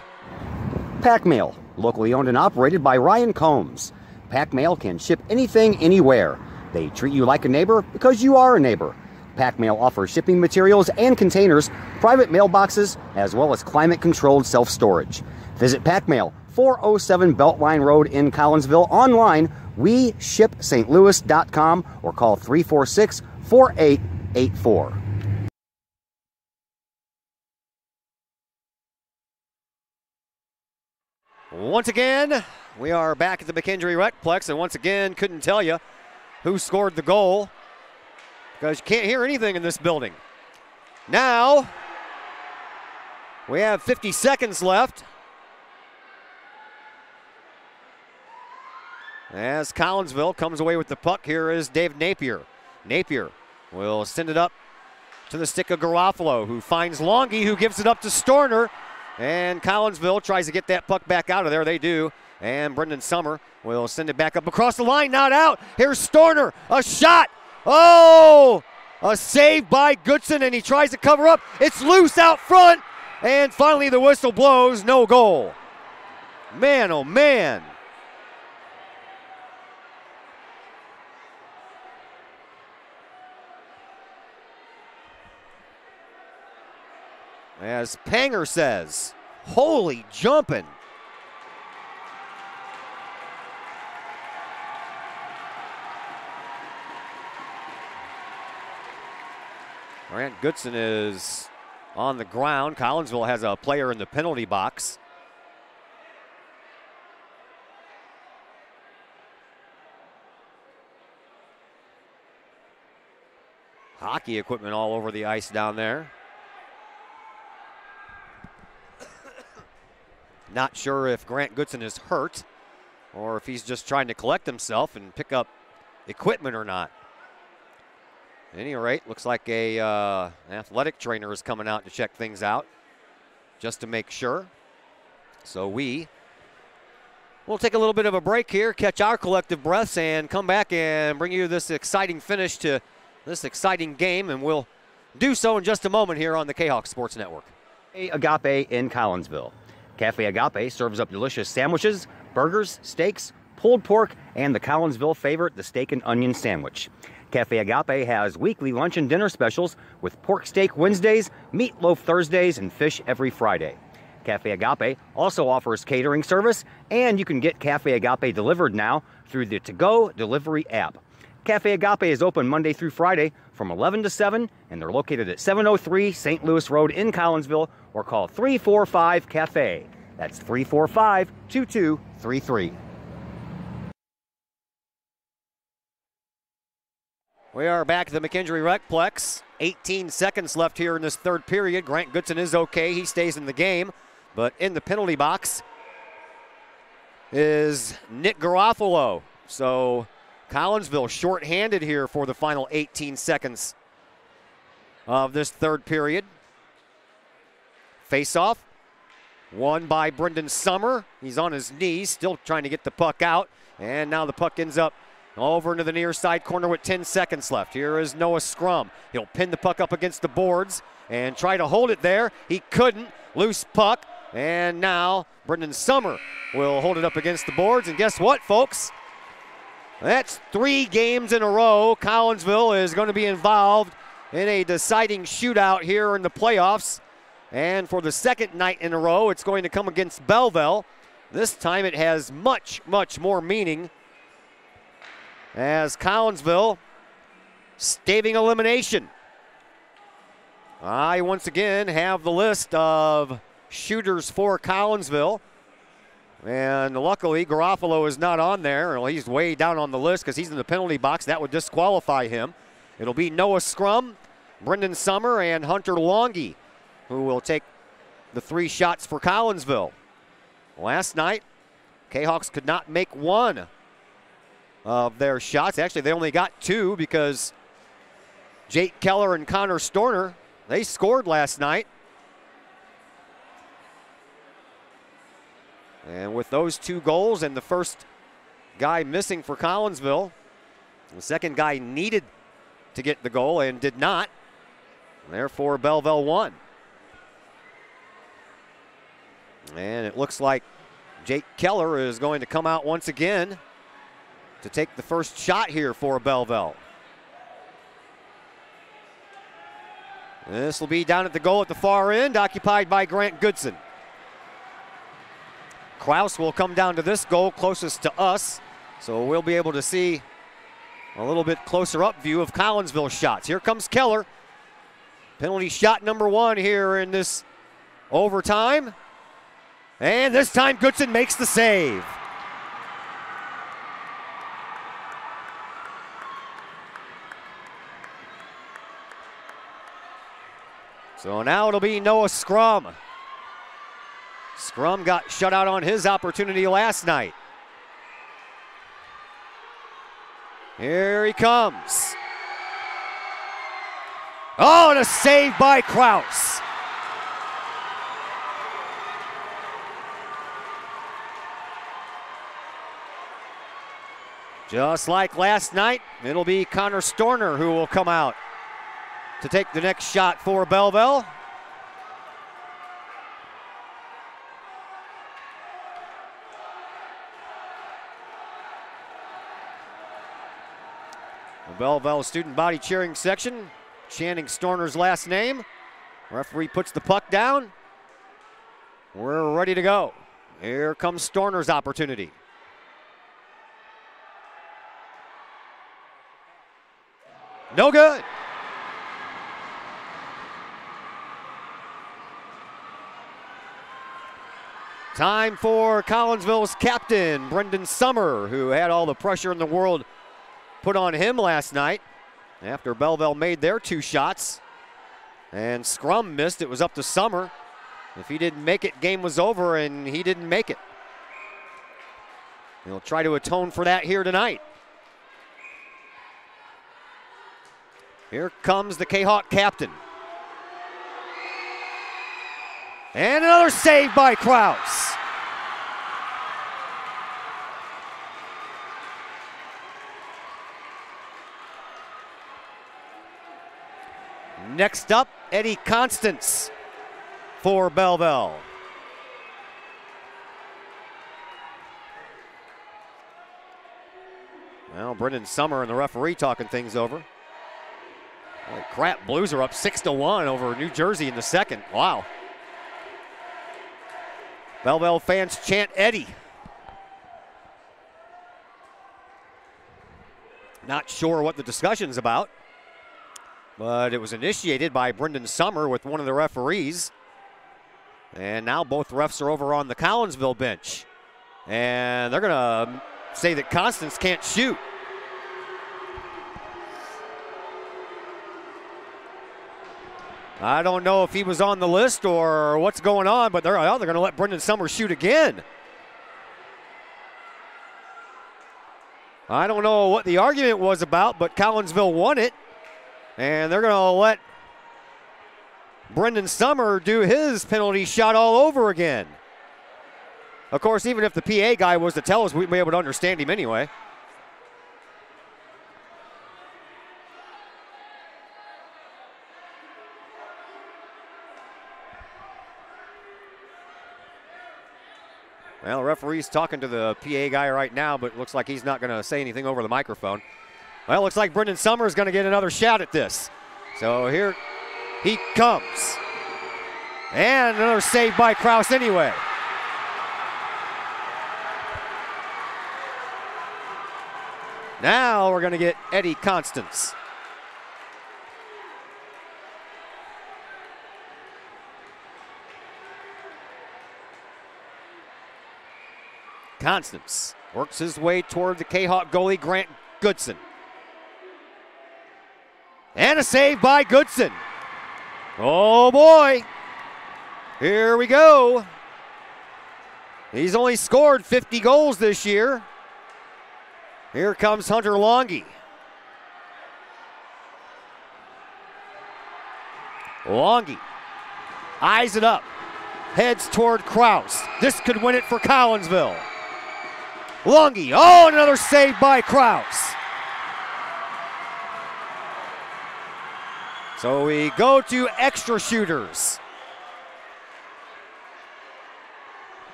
Pack Mail, locally owned and operated by Ryan Combs. Pack Mail can ship anything, anywhere. They treat you like a neighbor because you are a neighbor. Pack Mail offers shipping materials and containers, private mailboxes, as well as climate-controlled self-storage. Visit Pack Mail, 407 Beltline Road in Collinsville. Online, WeShipSt.Louis.com or call 346-4884. Once again, we are back at the McKendree Recplex, and once again, couldn't tell you who scored the goal because you can't hear anything in this building. Now, we have 50 seconds left as Collinsville comes away with the puck. Here is Dave Napier. Napier will send it up to the stick of Garofalo, who finds Longy, who gives it up to Storner. And Collinsville tries to get that puck back out of there. They do. And Brendan Summer will send it back up across the line. Not out. Here's Storner. A shot. Oh! A save by Goodson, and he tries to cover up. It's loose out front. And finally the whistle blows. No goal. Man, oh man. As Panger says, holy jumping. Grant Goodson is on the ground. Collinsville has a player in the penalty box. Hockey equipment all over the ice down there. Not sure if Grant Goodson is hurt or if he's just trying to collect himself and pick up equipment or not. At any rate, looks like an athletic trainer is coming out to check things out just to make sure. So we'll take a little bit of a break here, catch our collective breaths, and come back and bring you this exciting finish to this exciting game, and we'll do so in just a moment here on the Kahok Sports Network. Agape in Collinsville. Cafe Agape serves up delicious sandwiches, burgers, steaks, pulled pork, and the Collinsville favorite, the steak and onion sandwich. Cafe Agape has weekly lunch and dinner specials with pork steak Wednesdays, meatloaf Thursdays, and fish every Friday. Cafe Agape also offers catering service, and you can get Cafe Agape delivered now through the to-go delivery app. Cafe Agape is open Monday through Friday from 11 to 7, and they're located at 703 St. Louis Road in Collinsville, or call 345-CAFE. That's 345-2233. We are back at the McKendree Recplex. 18 seconds left here in this third period. Grant Goodson is okay. He stays in the game. But in the penalty box is Nick Garofalo. So Collinsville shorthanded here for the final 18 seconds of this third period. Face-off, won by Brendan Summer. He's on his knees, still trying to get the puck out. And now the puck ends up over into the near side corner with 10 seconds left. Here is Noah Scrum. He'll pin the puck up against the boards and try to hold it there. He couldn't. Loose puck. And now Brendan Summer will hold it up against the boards. And guess what, folks? That's 3 games in a row. Collinsville is going to be involved in a deciding shootout here in the playoffs. And for the second night in a row, it's going to come against Belleville. This time it has much, much more meaning as Collinsville staving elimination. I once again have the list of shooters for Collinsville. And luckily, Garofalo is not on there. Well, he's way down on the list because he's in the penalty box. That would disqualify him. It'll be Noah Scrum, Brendan Summer, and Hunter Longy who will take the 3 shots for Collinsville. Last night, Kahawks could not make one of their shots. Actually, they only got 2 because Jake Keller and Connor Storner, they scored last night. And with those 2 goals and the first guy missing for Collinsville, the second guy needed to get the goal and did not. Therefore, Belleville won. And it looks like Jake Keller is going to come out once again to take the first shot here for Belleville. This will be down at the goal at the far end, occupied by Grant Goodson. Kraus will come down to this goal closest to us, so we'll be able to see a little bit closer up view of Collinsville shots. Here comes Keller. Penalty shot number 1 here in this overtime. And this time Goodson makes the save. So now it'll be Noah Scrum. Scrum got shut out on his opportunity last night. Here he comes. Oh, and a save by Kraus. Just like last night, it'll be Connor Storner who will come out to take the next shot for Belleville. The Belleville student body cheering section chanting Storner's last name. Referee puts the puck down. We're ready to go. Here comes Storner's opportunity. No good. Time for Collinsville's captain, Brendan Summer, who had all the pressure in the world put on him last night after Belleville made their 2 shots. And Scrum missed. It was up to Summer. If he didn't make it, game was over, and he didn't make it. He'll try to atone for that here tonight. Here comes the Kahok captain. And another save by Kraus. Next up, Eddie Constance for Belleville. Well, Brendan Summer and the referee talking things over. Holy crap, Blues are up 6-1 over New Jersey in the second. Wow. Belleville fans chant Eddie. Not sure what the discussion's about, but it was initiated by Brendan Summer with one of the referees. And now both refs are over on the Collinsville bench. And they're going to say that Constance can't shoot. I don't know if he was on the list or what's going on, but they're going to let Brendan Summer shoot again. I don't know what the argument was about, but Collinsville won it. And they're going to let Brendan Summer do his penalty shot all over again. Of course, even if the PA guy was to tell us, we'd be able to understand him anyway. Well, the referee's talking to the PA guy right now, but it looks like he's not going to say anything over the microphone. Well, it looks like Brendan Summer is going to get another shot at this. So here he comes. And another save by Kraus anyway. Now we're going to get Eddie Constance. Constance works his way toward the Kahok goalie, Grant Goodson. And a save by Goodson. Oh boy. Here we go. He's only scored 50 goals this year. Here comes Hunter Longy. Longy eyes it up, heads toward Kraus. This could win it for Collinsville. Longy, oh, another save by Kraus. So we go to extra shooters.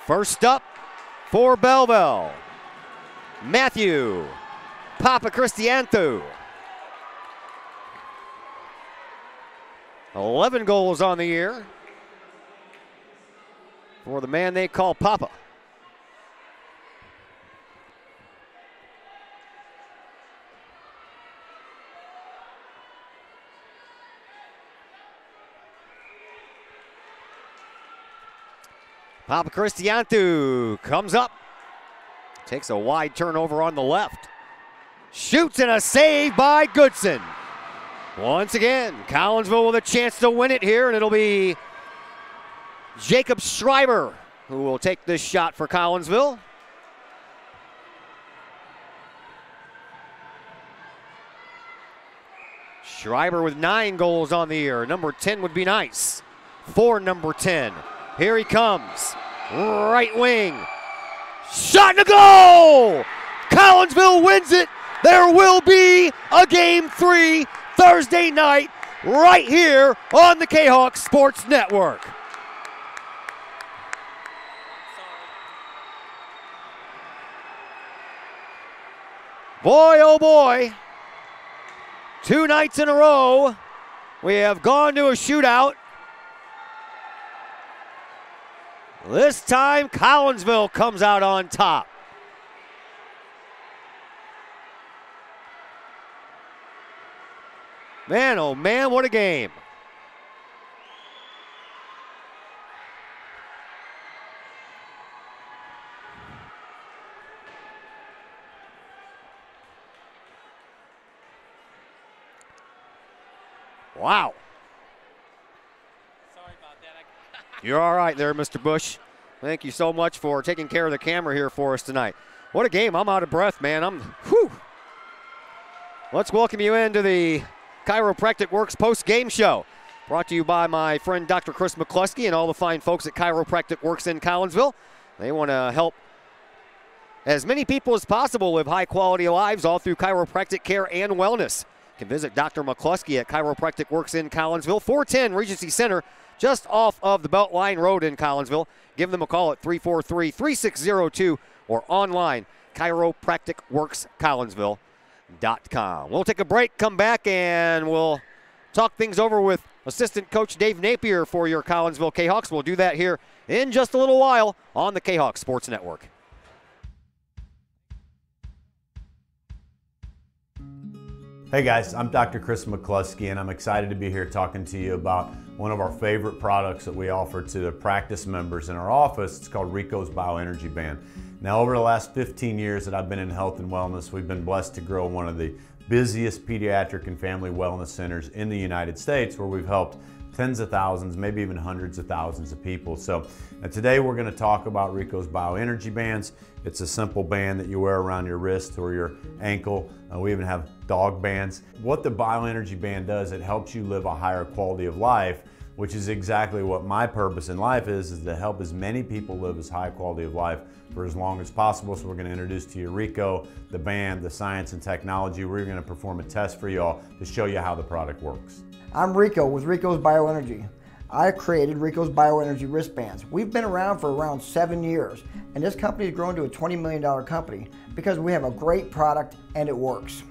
First up for Belleville, Matthew Papacristiantou. 11 goals on the year for the man they call Papa. Papa Cristiantu comes up, takes a wide turnover on the left, shoots and a save by Goodson. Once again, Collinsville with a chance to win it here, and it'll be Jacob Schreiber who will take this shot for Collinsville. Schreiber with 9 goals on the year. Number 10 would be nice for number 10. Here he comes, right wing, shot and a goal! Collinsville wins it. There will be a Game 3 Thursday night right here on the Kahok Sports Network. Boy, oh boy, 2 nights in a row, we have gone to a shootout. This time, Collinsville comes out on top. Man, oh man, what a game. Wow. Sorry about that. You're all right there, Mr. Bush. Thank you so much for taking care of the camera here for us tonight. What a game. I'm out of breath, man. Whew. Let's welcome you into the Chiropractic Works post-game show. Brought to you by my friend Dr. Chris McCluskey and all the fine folks at Chiropractic Works in Collinsville. They want to help as many people as possible live high-quality lives all through chiropractic care and wellness. You can visit Dr. McCluskey at Chiropractic Works in Collinsville, 410 Regency Center, just off of the Beltline Road in Collinsville. Give them a call at 343-3602 or online, chiropracticworkscollinsville.com. We'll take a break, come back, and we'll talk things over with assistant coach Dave Napier for your Collinsville Kahawks. We'll do that here in just a little while on the Kahawk Sports Network. Hey guys, I'm Dr. Chris McCluskey, and I'm excited to be here talking to you about one of our favorite products that we offer to the practice members in our office. It's called Rico's Bioenergy Band. Now, over the last 15 years that I've been in health and wellness, we've been blessed to grow one of the busiest pediatric and family wellness centers in the United States, where we've helped tens of thousands, maybe even hundreds of thousands of people. So today we're going to talk about Rico's Bioenergy Bands. It's a simple band that you wear around your wrist or your ankle. We even have dog bands. What the Bioenergy Band does, it helps you live a higher quality of life, which is exactly what my purpose in life is to help as many people live as high quality of life for as long as possible. So we're going to introduce to you Rico, the band, the science and technology. We're going to perform a test for y'all to show you how the product works. I'm Rico with Rico's Bioenergy. I created Rico's Bioenergy wristbands. We've been around for around 7 years, and this company has grown to a $20 million company because we have a great product and it works.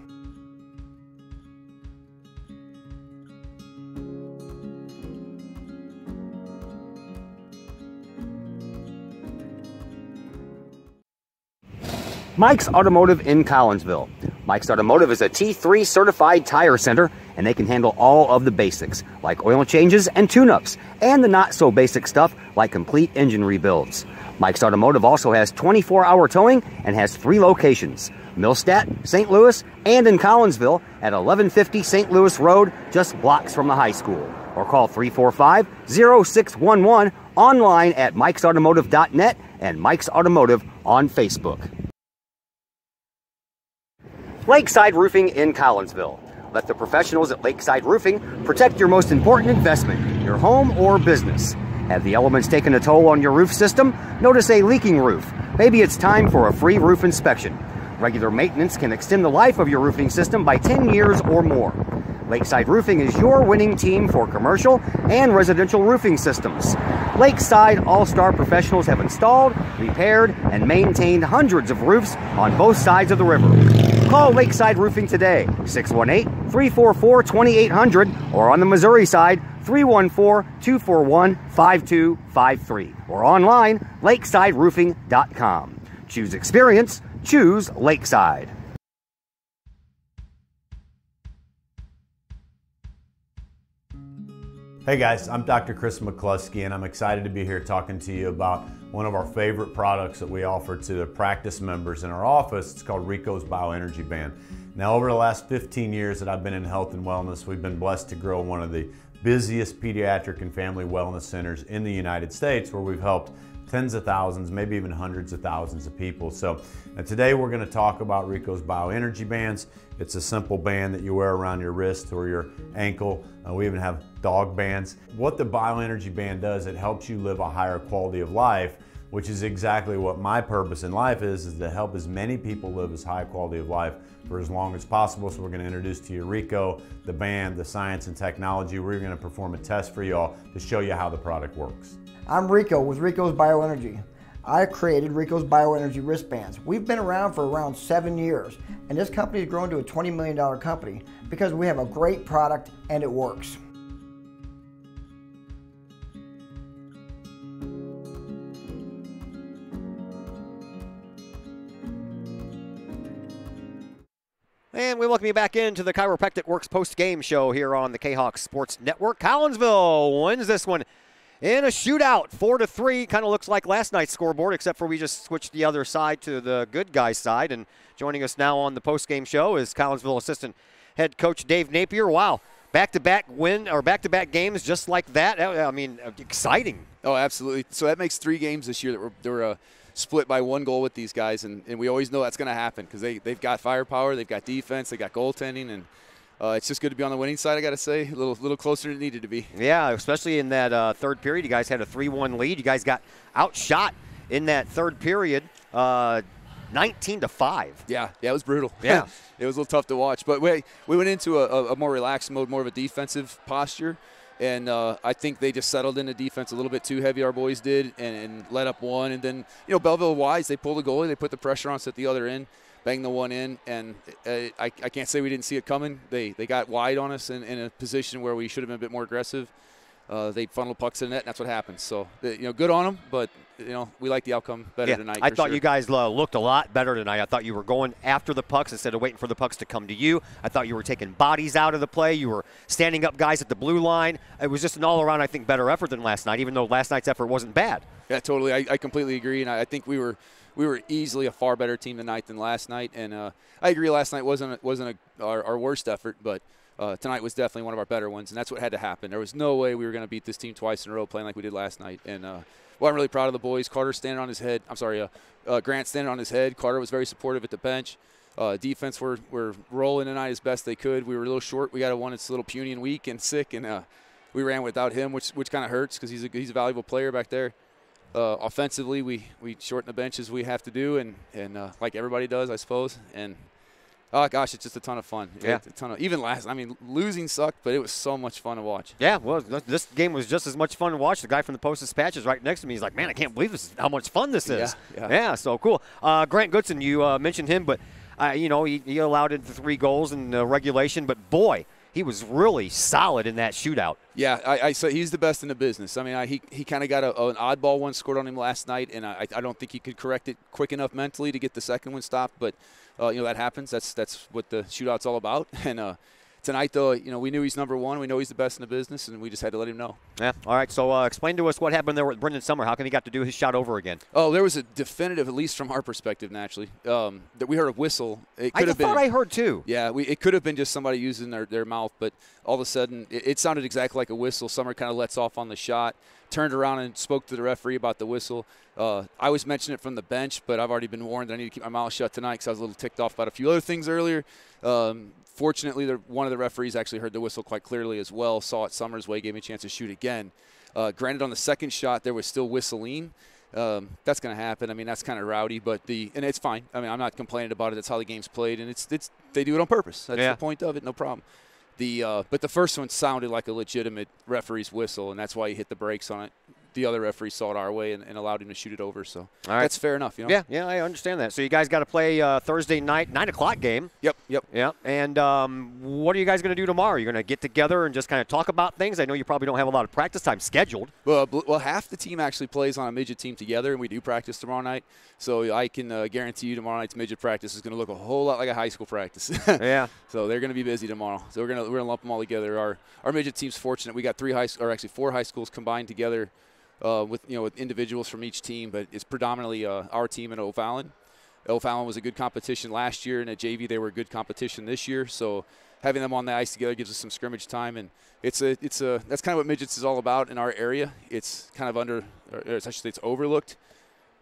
Mike's Automotive in Collinsville. Mike's Automotive is a T3 certified tire center, and they can handle all of the basics like oil changes and tune-ups, and the not so basic stuff like complete engine rebuilds. Mike's Automotive also has 24-hour towing and has 3 locations: Millstadt, St. Louis, and in Collinsville at 1150 St. Louis Road, just blocks from the high school. Or call 345-0611 online at mikesautomotive.net and Mike's Automotive on Facebook. Lakeside Roofing in Collinsville. Let the professionals at Lakeside Roofing protect your most important investment, your home or business. Have the elements taken a toll on your roof system? Notice a leaking roof? Maybe it's time for a free roof inspection. Regular maintenance can extend the life of your roofing system by 10 years or more. Lakeside Roofing is your winning team for commercial and residential roofing systems. Lakeside All-Star professionals have installed, repaired, and maintained hundreds of roofs on both sides of the river. Call Lakeside Roofing today, 618 344-2800, or on the Missouri side, 314-241-5253, or online, lakesideroofing.com. Choose experience, choose Lakeside. Hey guys, I'm Dr. Chris McCluskey, and I'm excited to be here talking to you about one of our favorite products that we offer to the practice members in our office. It's called Rico's Bioenergy Band. Now, over the last 15 years that I've been in health and wellness, we've been blessed to grow one of the busiest pediatric and family wellness centers in the United States, where we've helped tens of thousands, maybe even hundreds of thousands of people. So today we're going to talk about Rico's Bioenergy Bands. It's a simple band that you wear around your wrist or your ankle. We even have dog bands. What the Bioenergy Band does, it helps you live a higher quality of life, which is exactly what my purpose in life is to help as many people live as high quality of life for as long as possible. So we're going to introduce to you Rico, the band, the science and technology. We're going to perform a test for y'all to show you how the product works. I'm Rico with Rico's Bioenergy. I created Rico's Bioenergy wristbands. We've been around for around 7 years, and this company has grown to a $20 million company because we have a great product and it works. And we welcome you back into the Chiropractic Works post-game show here on the Kahok Sports Network. Collinsville wins this one in a shootout, 4-3. Kind of looks like last night's scoreboard, except for we just switched the other side to the good guys' side. And joining us now on the post-game show is Collinsville assistant head coach Dave Napier. Wow, back-to-back win or back-to-back games just like that. I mean, exciting. Oh, absolutely. So that makes 3 games this year that were split by 1 goal with these guys, and we always know that's going to happen because they've got firepower, they've got defense, they got goaltending, and it's just good to be on the winning side, I got to say. A little closer than it needed to be. Yeah, especially in that third period. You guys had a 3-1 lead. You guys got outshot in that third period, 19-5. Yeah, it was brutal. Yeah. It was a little tough to watch. But we went into a more relaxed mode, more of a defensive posture. And I think they just settled into defense a little bit too heavy, our boys did, and let up 1. And then, Belleville wise, they pulled the goalie. They put the pressure on us at the other end, banged the 1 in. And I can't say we didn't see it coming. They got wide on us in a position where we should have been a bit more aggressive. They funneled pucks in the net, and that's what happens. So, good on them, but, we like the outcome better tonight. I thought you guys looked a lot better tonight. I thought you were going after the pucks instead of waiting for the pucks to come to you. I thought you were taking bodies out of the play. You were standing up guys at the blue line. It was just an all-around, I think, better effort than last night, even though last night's effort wasn't bad. Yeah, totally. I completely agree, and I think we were easily a far better team tonight than last night. And I agree last night wasn't our worst effort, but tonight was definitely one of our better ones, and that's what had to happen. There was no way we were going to beat this team twice in a row playing like we did last night. And I'm really proud of the boys. Carter standing on his head. Grant standing on his head. Carter was very supportive at the bench. Defense were rolling tonight as best they could. We were a little short. We got one that's a little puny and weak and sick, and we ran without him, which kind of hurts because he's a valuable player back there. Offensively, we shorten the bench as we have to do, and like everybody does, I suppose. And oh gosh, it's just a ton of fun. Yeah, Losing sucked, but it was so much fun to watch. Yeah, well, this game was just as much fun to watch. The guy from the Post-Dispatch is right next to me. He's like, man, I can't believe how much fun this is. Yeah, so cool. Grant Goodson, you mentioned him, but he allowed in 3 goals in regulation, but boy, he was really solid in that shootout. Yeah, I say he's the best in the business. I mean, he kind of got an oddball one scored on him last night, and I don't think he could correct it quick enough mentally to get the second one stopped, but that happens. That's what the shootout's all about. And tonight, though, we knew he's number 1. We know he's the best in the business, and we just had to let him know. Yeah. All right. So explain to us what happened there with Brendan Summer. How come he got to do his shot over again? Oh, there was a definitive, at least from our perspective, naturally, that we heard a whistle. It could have been. I thought I heard too. Yeah, it could have been just somebody using their mouth, but all of a sudden, it sounded exactly like a whistle. Summer kind of lets off on the shot, turned around and spoke to the referee about the whistle. I was mentioning it from the bench, but I've already been warned that I need to keep my mouth shut tonight because I was a little ticked off about a few other things earlier. Fortunately, one of the referees actually heard the whistle quite clearly as well, saw it Summers' way, gave me a chance to shoot again. Granted, on the second shot, there was still whistling. That's going to happen. I mean, that's kind of rowdy, but and it's fine. I mean, I'm not complaining about it. That's how the game's played, and they do it on purpose. That's the point of it. No problem. But the first one sounded like a legitimate referee's whistle, and that's why he hit the brakes on it. the other referee saw it our way and allowed him to shoot it over. So right. That's fair enough. You know? Yeah, I understand that. So you guys got to play Thursday night, 9 o'clock game. Yep. Yeah. And what are you guys going to do tomorrow? You're going to get together and just kind of talk about things? I know you probably don't have a lot of practice time scheduled. Well, half the team actually plays on a midget team together, and we do practice tomorrow night. So I can guarantee you tomorrow night's midget practice is going to look a whole lot like a high school practice. Yeah. So they're going to be busy tomorrow. So we're gonna lump them all together. Our midget team's fortunate. We got 4 high schools combined together with individuals from each team, but it's predominantly our team in O'Fallon. O'Fallon was a good competition last year, and at JV they were a good competition this year. So having them on the ice together gives us some scrimmage time, and that's kind of what midgets is all about in our area. It's kind of it's overlooked.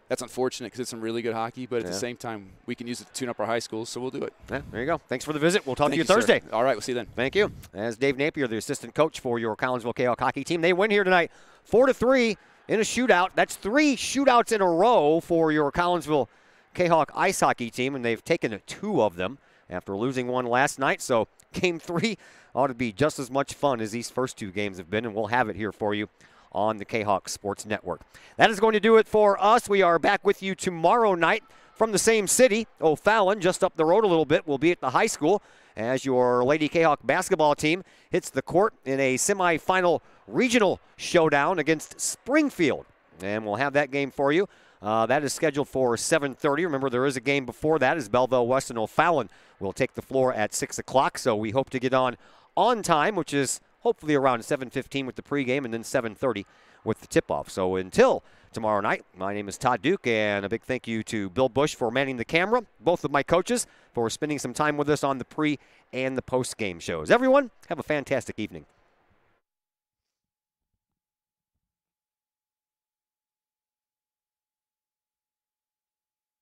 That's unfortunate because it's some really good hockey, but at the same time, we can use it to tune up our high schools, so we'll do it. Yeah, there you go. Thanks for the visit. We'll talk to you Thank Thursday. Sir. All right, we'll see you then. Thank you. As Dave Napier, the assistant coach for your Collinsville Kahok hockey team, they win here tonight 4-3 in a shootout. That's 3 shootouts in a row for your Collinsville Kahok ice hockey team, and they've taken 2 of them after losing 1 last night. So game 3 ought to be just as much fun as these first 2 games have been, and we'll have it here for you on the Kahok Sports Network. That is going to do it for us. We are back with you tomorrow night from the same city, O'Fallon, just up the road a little bit. We'll be at the high school as your Lady Kahok basketball team hits the court in a semifinal regional showdown against Springfield. And we'll have that game for you. That is scheduled for 7:30. Remember, there is a game before that as Belleville West and O'Fallon will take the floor at 6 o'clock. So we hope to get on time, which is hopefully around 7:15 with the pregame and then 7:30 with the tip-off. So until tomorrow night, my name is Todd Duke, and a big thank you to Bill Bush for manning the camera, both of my coaches for spending some time with us on the pre- and the post-game shows. Everyone, have a fantastic evening.